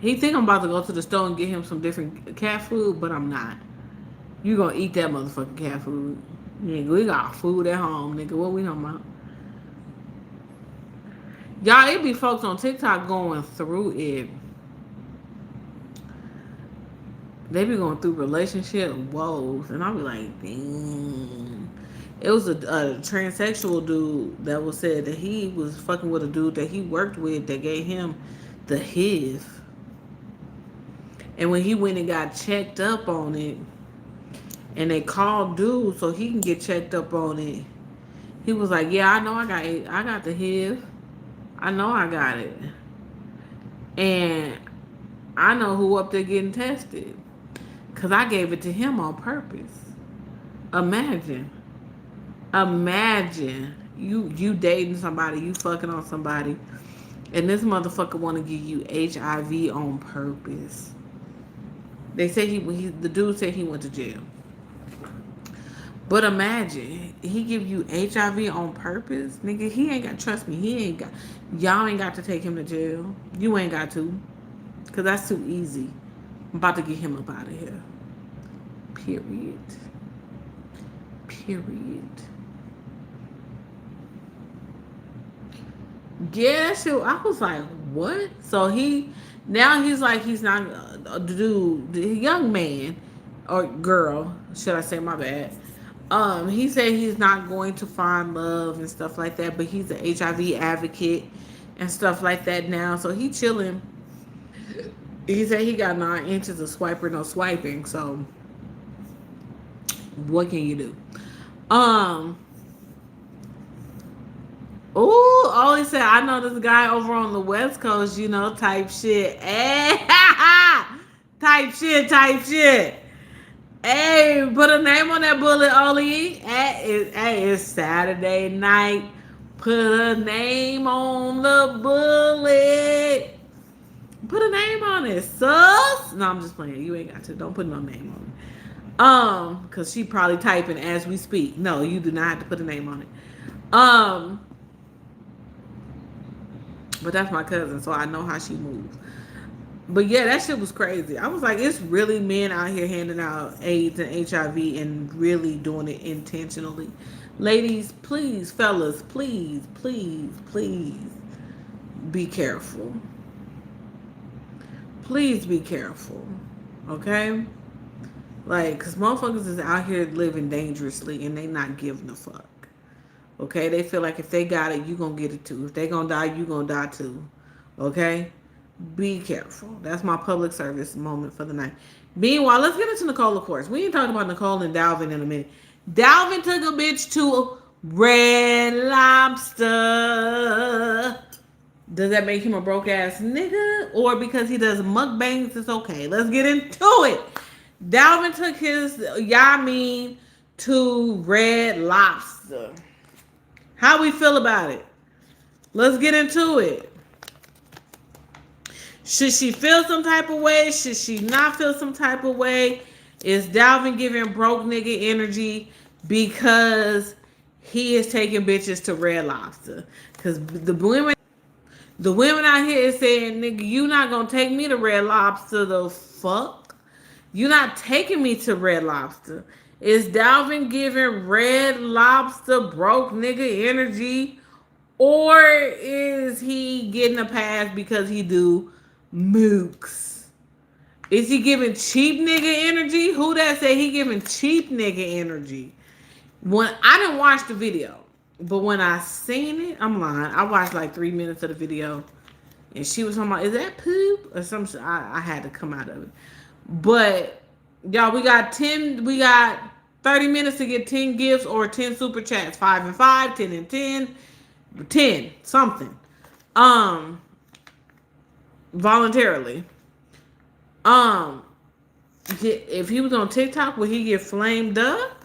He think I'm about to go to the store and get him some different cat food, but I'm not. You gonna eat that motherfucking cat food. Nigga, we got food at home, nigga. What we talking about? Y'all, it be folks on TikTok going through it. They be going through relationship woes, and I'll be like, damn. It was a transsexual dude that was said that he was fucking with a dude that he worked with that gave him the HIV. And when he went and got checked up on it, and they called dude so he can get checked up on it, he was like, "Yeah, I know I got the HIV. I know I got it, and I know who up there getting tested, cause I gave it to him on purpose." Imagine, imagine you dating somebody, you fucking on somebody, and this motherfucker want to give you HIV on purpose. They say the dude said he went to jail. But imagine he give you HIV on purpose, nigga. He ain't got, trust me. He ain't got. Y'all ain't got to take him to jail. You ain't got to, cause that's too easy. I'm about to get him up out of here. Period. Period. Yeah, shit. I was like, what? So he's like, he's not a dude, the young man or girl, should I say? My bad. He said he's not going to find love and stuff like that, but he's an HIV advocate and stuff like that now. So he chilling. He said he got 9 inches of swiper, no swiping. So what can you do? Um, oh, he said, I know this guy over on the West Coast, type shit. Hey, type shit, type shit. Hey, put a name on that bullet, Oli. Hey, it's Saturday night. Put a name on the bullet. Put a name on it, sus. No, I'm just playing. You ain't got to. Don't put no name on it. Cause she probably typing as we speak. No, you do not have to put a name on it. But that's my cousin, so I know how she moves. But yeah, that shit was crazy. I was like, it's really men out here handing out AIDS and HIV and really doing it intentionally. Ladies, please, fellas, please, please, please be careful. Please be careful. Okay? Like, because motherfuckers is out here living dangerously and they not giving a fuck. Okay? They feel like if they got it, you gonna get it too. If they gonna die, you gonna die too. Okay? Be careful. That's my public service moment for the night. Meanwhile, let's get into Nicole, of course. We ain't talking about Nicole and Dalvin in a minute. Dalvin took a bitch to Red Lobster. Does that make him a broke ass nigga? Or because he does mukbangs, it's okay. Let's get into it. Dalvin took his Yamin to Red Lobster. How we feel about it? Let's get into it. Should she feel some type of way? Should she not feel some type of way? Is Dalvin giving broke nigga energy because he is taking bitches to Red Lobster? Because the women out here is saying, nigga, you not gonna take me to Red Lobster, the fuck? You not taking me to Red Lobster. Is Dalvin giving Red Lobster broke nigga energy? Or is he getting a pass because he do mooks? Is he giving cheap nigga energy? Who that say he giving cheap nigga energy? When I didn't watch the video, but when I seen it, I'm lying. I watched like 3 minutes of the video, and she was talking about, is that poop or some shit? I had to come out of it. But y'all, we got 30 minutes to get 10 gifts or 10 super chats. 5 and 5, 10 and 10, 10 something. Voluntarily. If he was on TikTok, would he get flamed up?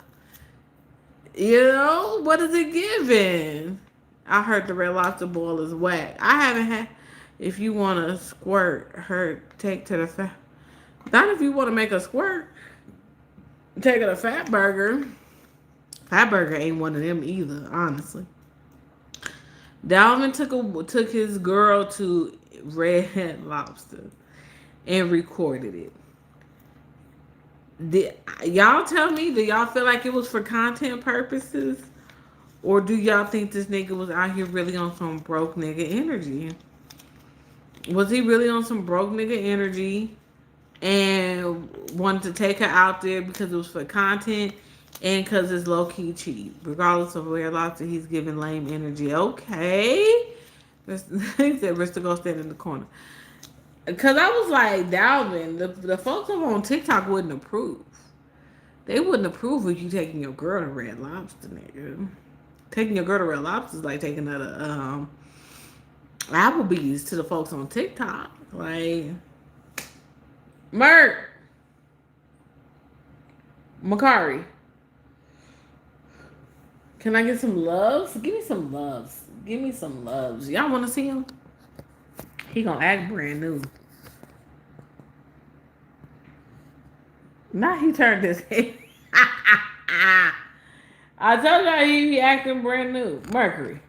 What is it giving? I heard the Red Lobster boil is whack. I haven't had. If you want to squirt, her take to the fat. Not if you want to make a squirt. Take it to Fat Burger. Fat Burger ain't one of them either, honestly. Dalvin took his girl to Red Lobster and recorded it. Y'all tell me, do y'all feel like it was for content purposes? Or do y'all think this nigga was out here really on some broke nigga energy? Was he really on some broke nigga energy and wanted to take her out there because it was for content And because it's low key cheap. Regardless of where lobster, he's giving lame energy. Okay. He said, Mr. Go stand in the corner. Because I was like, Dalvin, the folks over on TikTok wouldn't approve. They wouldn't approve of you taking your girl to Red Lobster, nigga. Taking your girl to Red Lobster is like taking her to Applebee's to the folks on TikTok. Like, Merk, Makari, can I get some loves? Give me some loves. Give me some loves. Y'all want to see him? He gonna act brand new. Now he turned his head. I told y'all he be acting brand new. Mercury.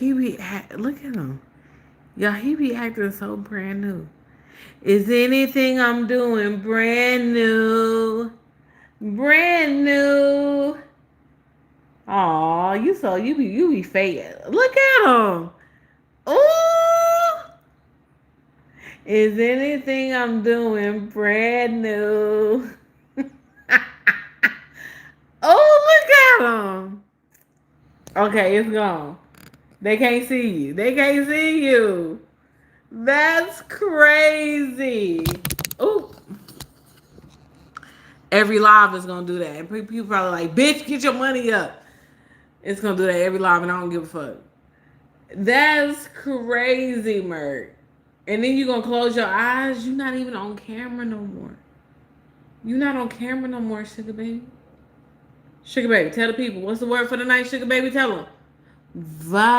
Look at him. Y'all, he be acting so brand new. Is anything I'm doing brand new? Brand new. Aw, you be fake. Look at him. Ooh. Is anything I'm doing brand new? Oh, look at him. Okay, it's gone. They can't see you. They can't see you. That's crazy. Ooh. Every live is gonna do that. And people probably like, bitch, get your money up. It's gonna do that every live, and I don't give a fuck. That's crazy, Merc. And then you gonna close your eyes. You're not even on camera no more. You're not on camera no more, sugar baby. Sugar baby, tell the people. What's the word for the night, sugar baby? Tell them. Vibe.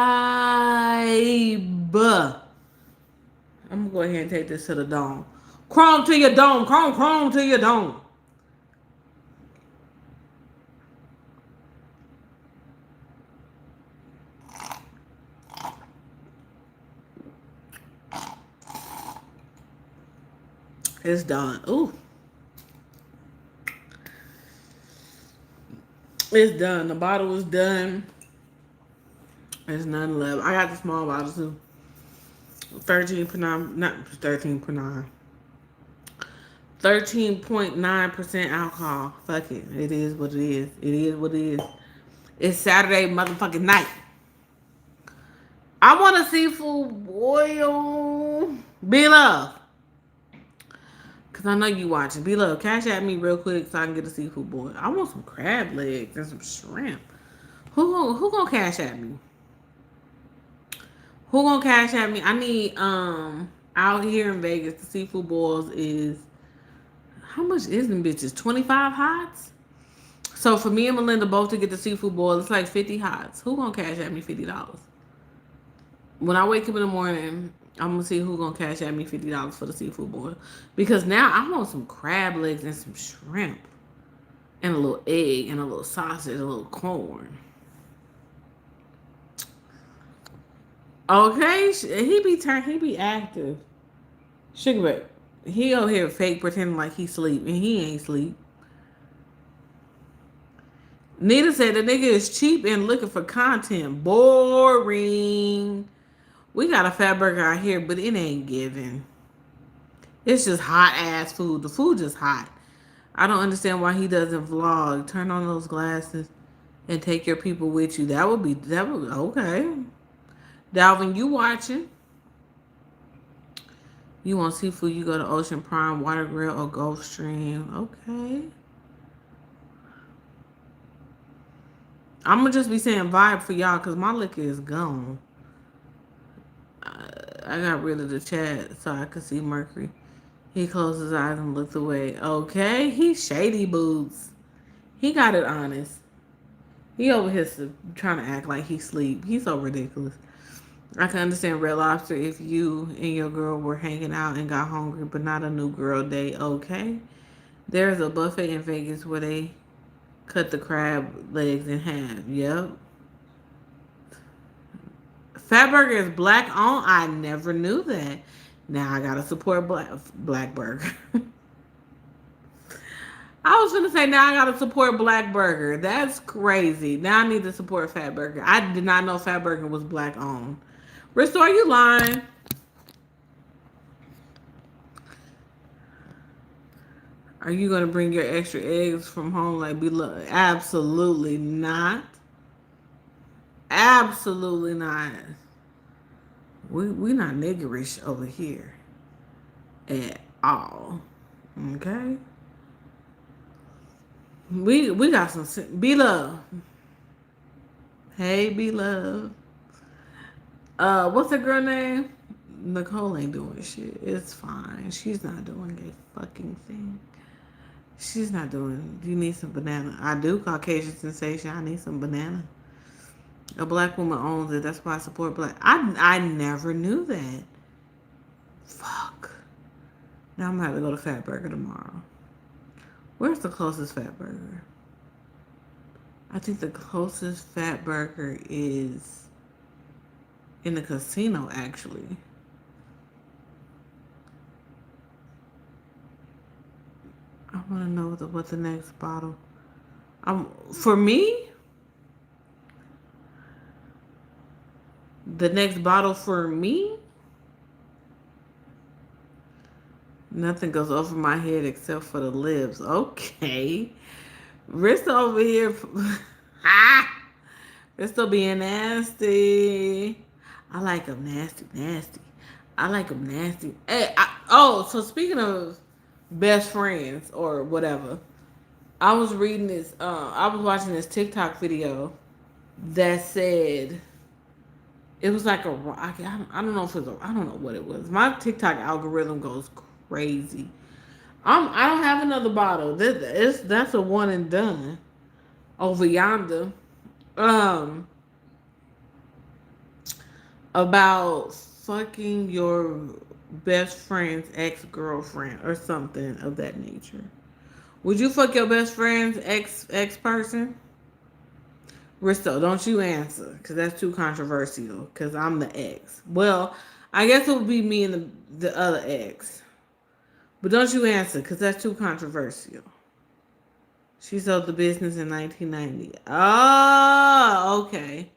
I'm gonna go ahead and take this to the dome. Chrome to your dome. Chrome to your dome. It's done. Ooh. It's done. The bottle is done. There's none left. I got the small bottle too. 13.9, not 13.9. 13.9% alcohol. Fuck it. It is what it is. It is what it is. It's Saturday motherfucking night. I want a seafood boil. Be love. Cause I know you watching. Be love. Cash at me real quick so I can get a seafood boil. I want some crab legs and some shrimp. Who gonna cash at me? Who gonna cash at me? I need out here in Vegas the seafood boils is how much is them bitches? 25 hots? So for me and Melinda both to get the seafood boil, it's like 50 hots. Who gonna cash at me $50? When I wake up in the morning, I'm gonna see who gonna cash at me $50 for the seafood boil. Because now I want some crab legs and some shrimp. And a little egg and a little sausage, a little corn. Okay, he be active. Sugar Bear. He over here fake pretending like he sleep and he ain't sleep. Nita said the nigga is cheap and looking for content. Boring. We got a fat burger out here, but it ain't giving. It's just hot ass food. The food just hot. I don't understand why he doesn't vlog. Turn on those glasses and take your people with you. That would okay. Dalvin, you watching? You want seafood? You go to Ocean Prime, Water Grill, or Gulfstream. Okay. I'm gonna just be saying vibe for y'all because my liquor is gone. I got rid of the chat so I could see Mercury. He closed his eyes and looked away. Okay, he's shady boots. He got it honest. He over here trying to act like he sleep. He's so ridiculous. I can understand Red Lobster if you and your girl were hanging out and got hungry, but not a new girl day. Okay. There's a buffet in Vegas where they cut the crab legs in half. Yep. Fatburger is black owned. I never knew that. Now I gotta support Black Burger. I was gonna say now I gotta support Black Burger. That's crazy. Now I need to support Fat Burger. I did not know Fat Burger was black owned. Restore, you lying? Are you gonna bring your extra eggs from home like beloved? Absolutely not. Absolutely not. We not niggerish over here at all. Okay. We got some be love. Hey, be love. What's the girl name? Nicole ain't doing shit. It's fine. She's not doing a fucking thing. She's not doing. You need some banana. I do. Caucasian sensation. I need some banana. A black woman owns it. That's why I support black. I never knew that. Fuck. Now I'm gonna have to go to Fat Burger tomorrow. Where's the closest Fat Burger? I think the closest Fat Burger is in the casino, actually. I want to know what the next bottle. For me, the next bottle for me, nothing goes over my head except for the lips. Okay, Rista over here. Ah, Rista being nasty. I like them nasty, nasty. I like them nasty. Hey, so speaking of best friends or whatever, I was reading this. I was watching this TikTok video that said it was like I don't know if it was. I don't know what it was. My TikTok algorithm goes crazy. I don't have another bottle. That's a one and done over yonder. Um, about fucking your best friend's ex girlfriend or something of that nature. Would you fuck your best friend's ex person? Risto, don't you answer, because that's too controversial, because I'm the ex. Well, I guess it would be me and the other ex. But don't you answer, because that's too controversial. She sold the business in 1990. Oh, okay.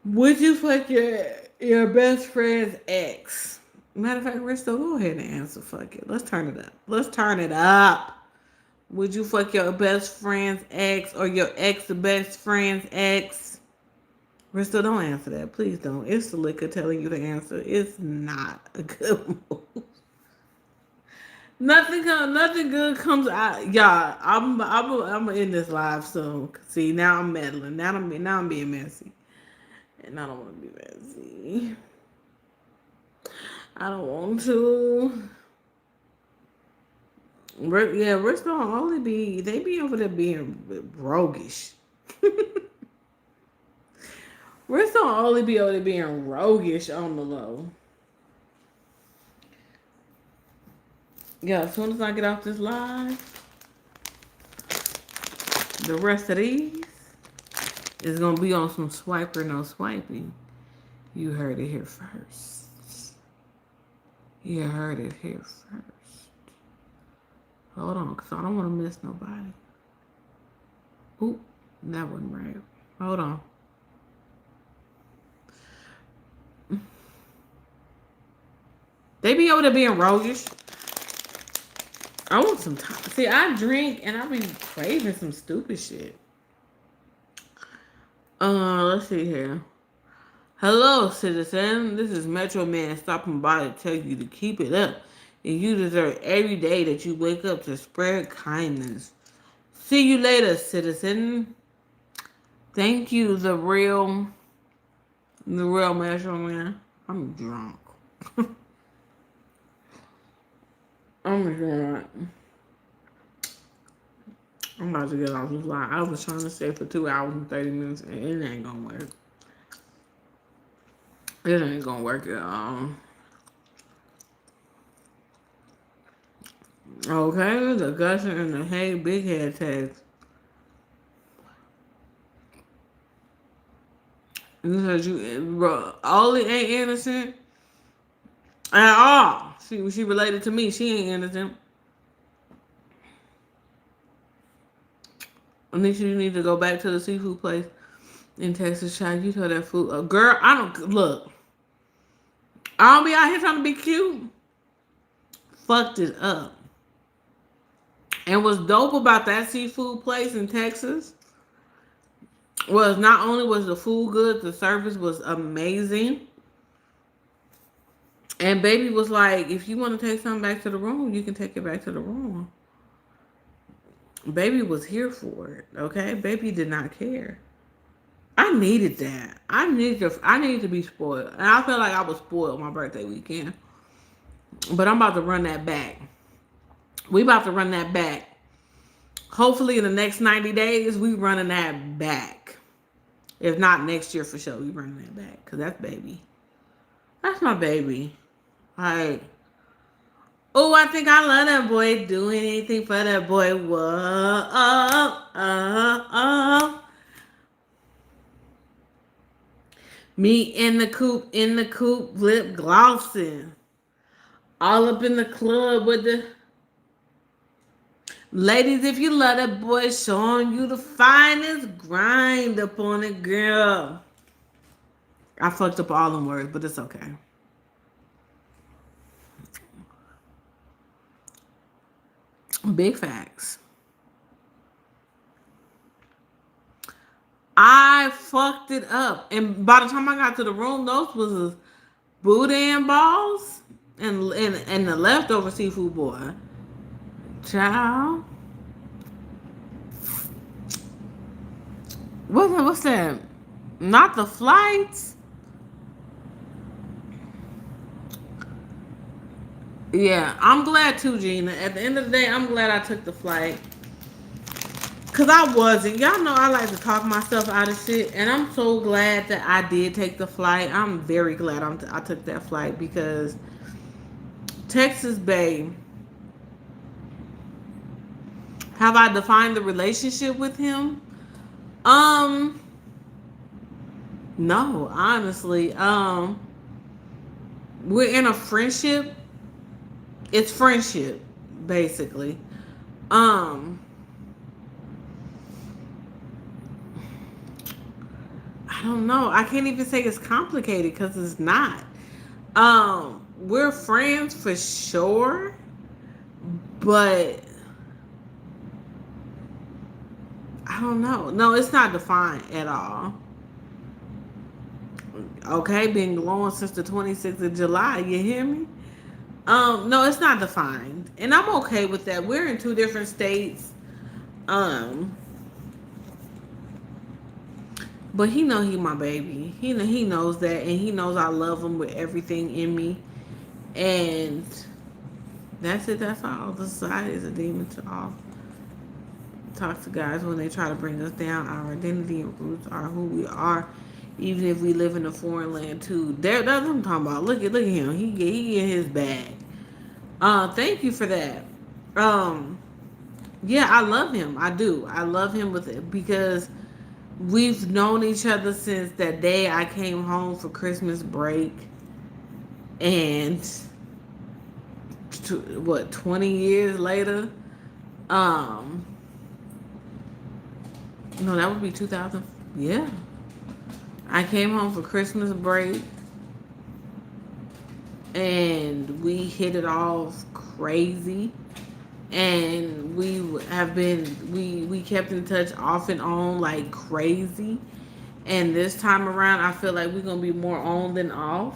Would you fuck your best friend's ex? Matter of fact, Risto, go ahead and answer. Fuck it. Let's turn it up. Let's turn it up. Would you fuck your best friend's ex or your ex best friend's ex? Risto, don't answer that. Please don't. It's the liquor telling you to answer. It's not a good move. Nothing good comes out. Y'all, I'm in this live soon. See, now I'm meddling. Now I'm being messy. And I don't want to be messy. I don't want to. Yeah, we're still only they be over there being roguish. We're still only be over there being roguish on the low. Yeah, as soon as I get off this live, the rest of these is gonna be on some swiper no swiping. You heard it here first. You heard it here first. Hold on, because I don't want to miss nobody. Oop, that wasn't right. Hold on. They be over there being roguish. I want some time. See, I drink and I be craving some stupid shit. Let's see here. Hello, citizen. This is Metro Man stopping by to tell you to keep it up. And you deserve every day that you wake up to spread kindness. See you later, citizen. Thank you, the real Metro Man. I'm drunk. I'm drunk. I'm about to get off this line. I was trying to stay for 2 hours and 30 minutes, and it ain't gonna work. It ain't gonna work at all. Okay, the gushing and the hey big head tags. You said bro, Ollie ain't innocent at all. She related to me. She ain't innocent. Anisha, you need to go back to the seafood place in Texas. Child, you tell that food. Girl, I don't look. I don't be out here trying to be cute. Fucked it up. And what's dope about that seafood place in Texas was not only was the food good, the service was amazing. And baby was like, if you want to take something back to the room, you can take it back to the room. Baby was here for it. Okay, baby did not care. I needed that. I needed to be spoiled, and I felt like I was spoiled my birthday weekend. But I'm about to run that back. We about to run that back. Hopefully, in the next 90 days, we running that back. If not next year for sure, we running that back because that's baby. That's my baby. Like, oh, I think I love that boy. Do anything for that boy. Whoa, oh, oh, oh. Me in the coop, lip glossing. All up in the club with the ladies. If you love that boy, showing you the finest grind up on it, girl. I fucked up all them words, but it's okay. Big facts. I fucked it up, and by the time I got to the room, those was boudin balls and the leftover seafood boy. Child, what's that? Not the flights. Yeah, I'm glad too, Gina. At the end of the day, I'm glad I took the flight. Cause I wasn't. Y'all know I like to talk myself out of shit, and I'm so glad that I did take the flight. I'm very glad I took that flight because Texas Bay. Have I defined the relationship with him? Um, no, honestly. We're in a friendship. It's friendship, basically. Um, I don't know. I can't even say it's complicated because it's not. We're friends for sure, but I don't know. No, it's not defined at all. Okay, been glowing since the 26th of July. You hear me? No, it's not defined, and I'm okay with that. We're in two different states. Um, but he know he my baby. He knows that, and he knows I love him with everything in me. And that's it. That's all. The society is a demon to all toxic guys when they try to bring us down. Our identity and roots are who we are, even if we live in a foreign land too. That's what I'm talking about. Look at him. He in his bag. Thank you for that. Um, yeah, I love him. I do. I love him with it because we've known each other since that day I came home for Christmas break, and what 20 years later, um, no, that would be 2000. Yeah, I came home for Christmas break, and we hit it off crazy. And we kept in touch off and on like crazy. And this time around, I feel like we're gonna be more on than off.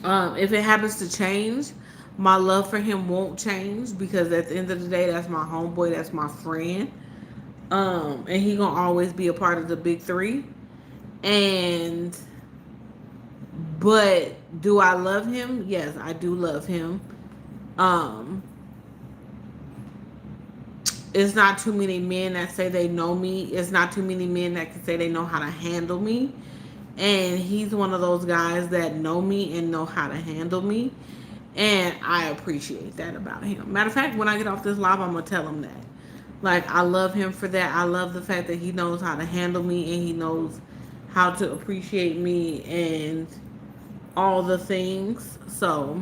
If it happens to change, my love for him won't change because at the end of the day, that's my homeboy, that's my friend. And he gonna always be a part of the big three. And but do I love him? Yes, I do love him. Um, it's not too many men that say they know me. It's not too many men that can say they know how to handle me. And he's one of those guys that know me and know how to handle me. And I appreciate that about him. Matter of fact, when I get off this live, I'm going to tell him that. Like, I love him for that. I love the fact that he knows how to handle me and he knows how to appreciate me and all the things. So,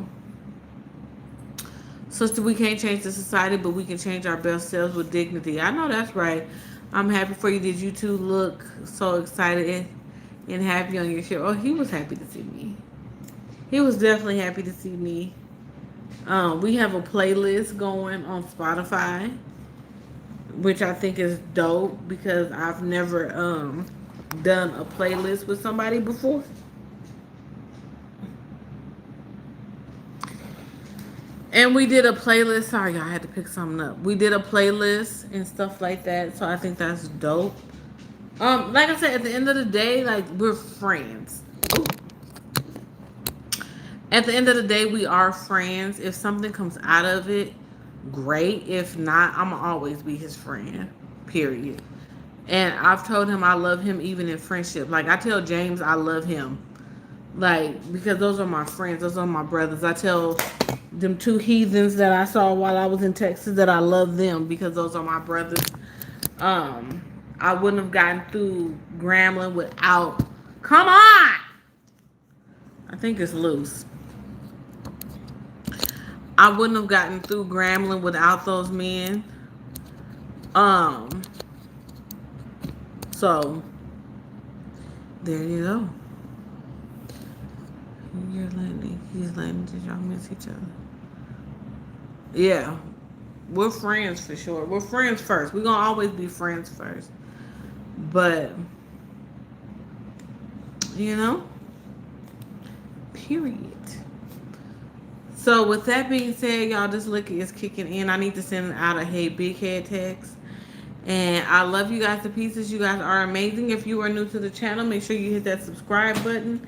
sister, we can't change the society, but we can change our best selves with dignity. I know that's right. I'm happy for you. Did you two look so excited and happy on your show? Oh, he was happy to see me. He was definitely happy to see me. We have a playlist going on Spotify, which I think is dope because I've never done a playlist with somebody before. And we did a playlist. Sorry, y'all, I had to pick something up. We did a playlist and stuff like that. So I think that's dope. Like I said, at the end of the day, like we're friends. Ooh. At the end of the day, we are friends. If something comes out of it, great. If not, I'ma always be his friend. Period. And I've told him I love him even in friendship. Like I tell James I love him. Like, because those are my friends, those are my brothers. I tell them two heathens that I saw while I was in Texas that I love them because those are my brothers. Um, I wouldn't have gotten through Grambling without. Come on! I think it's loose. I wouldn't have gotten through Grambling without those men. Um, so there you go. He's letting, did y'all miss each other? Yeah, we're friends for sure. We're friends first. We're gonna always be friends first. But you know, period. So with that being said, y'all, this liquor is kicking in. I need to send out a hey big head text. And I love you guys to pieces. You guys are amazing. If you are new to the channel, make sure you hit that subscribe button.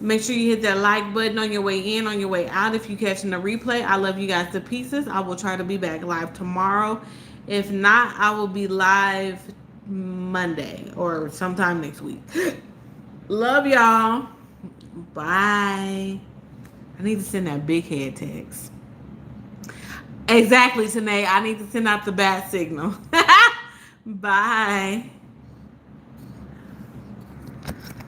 Make sure you hit that like button on your way in, on your way out. If you're catching the replay, I love you guys to pieces. I will try to be back live tomorrow. If not, I will be live Monday or sometime next week. Love y'all. Bye. I need to send that big head text. Exactly, Tanae. I need to send out the bat signal. Bye.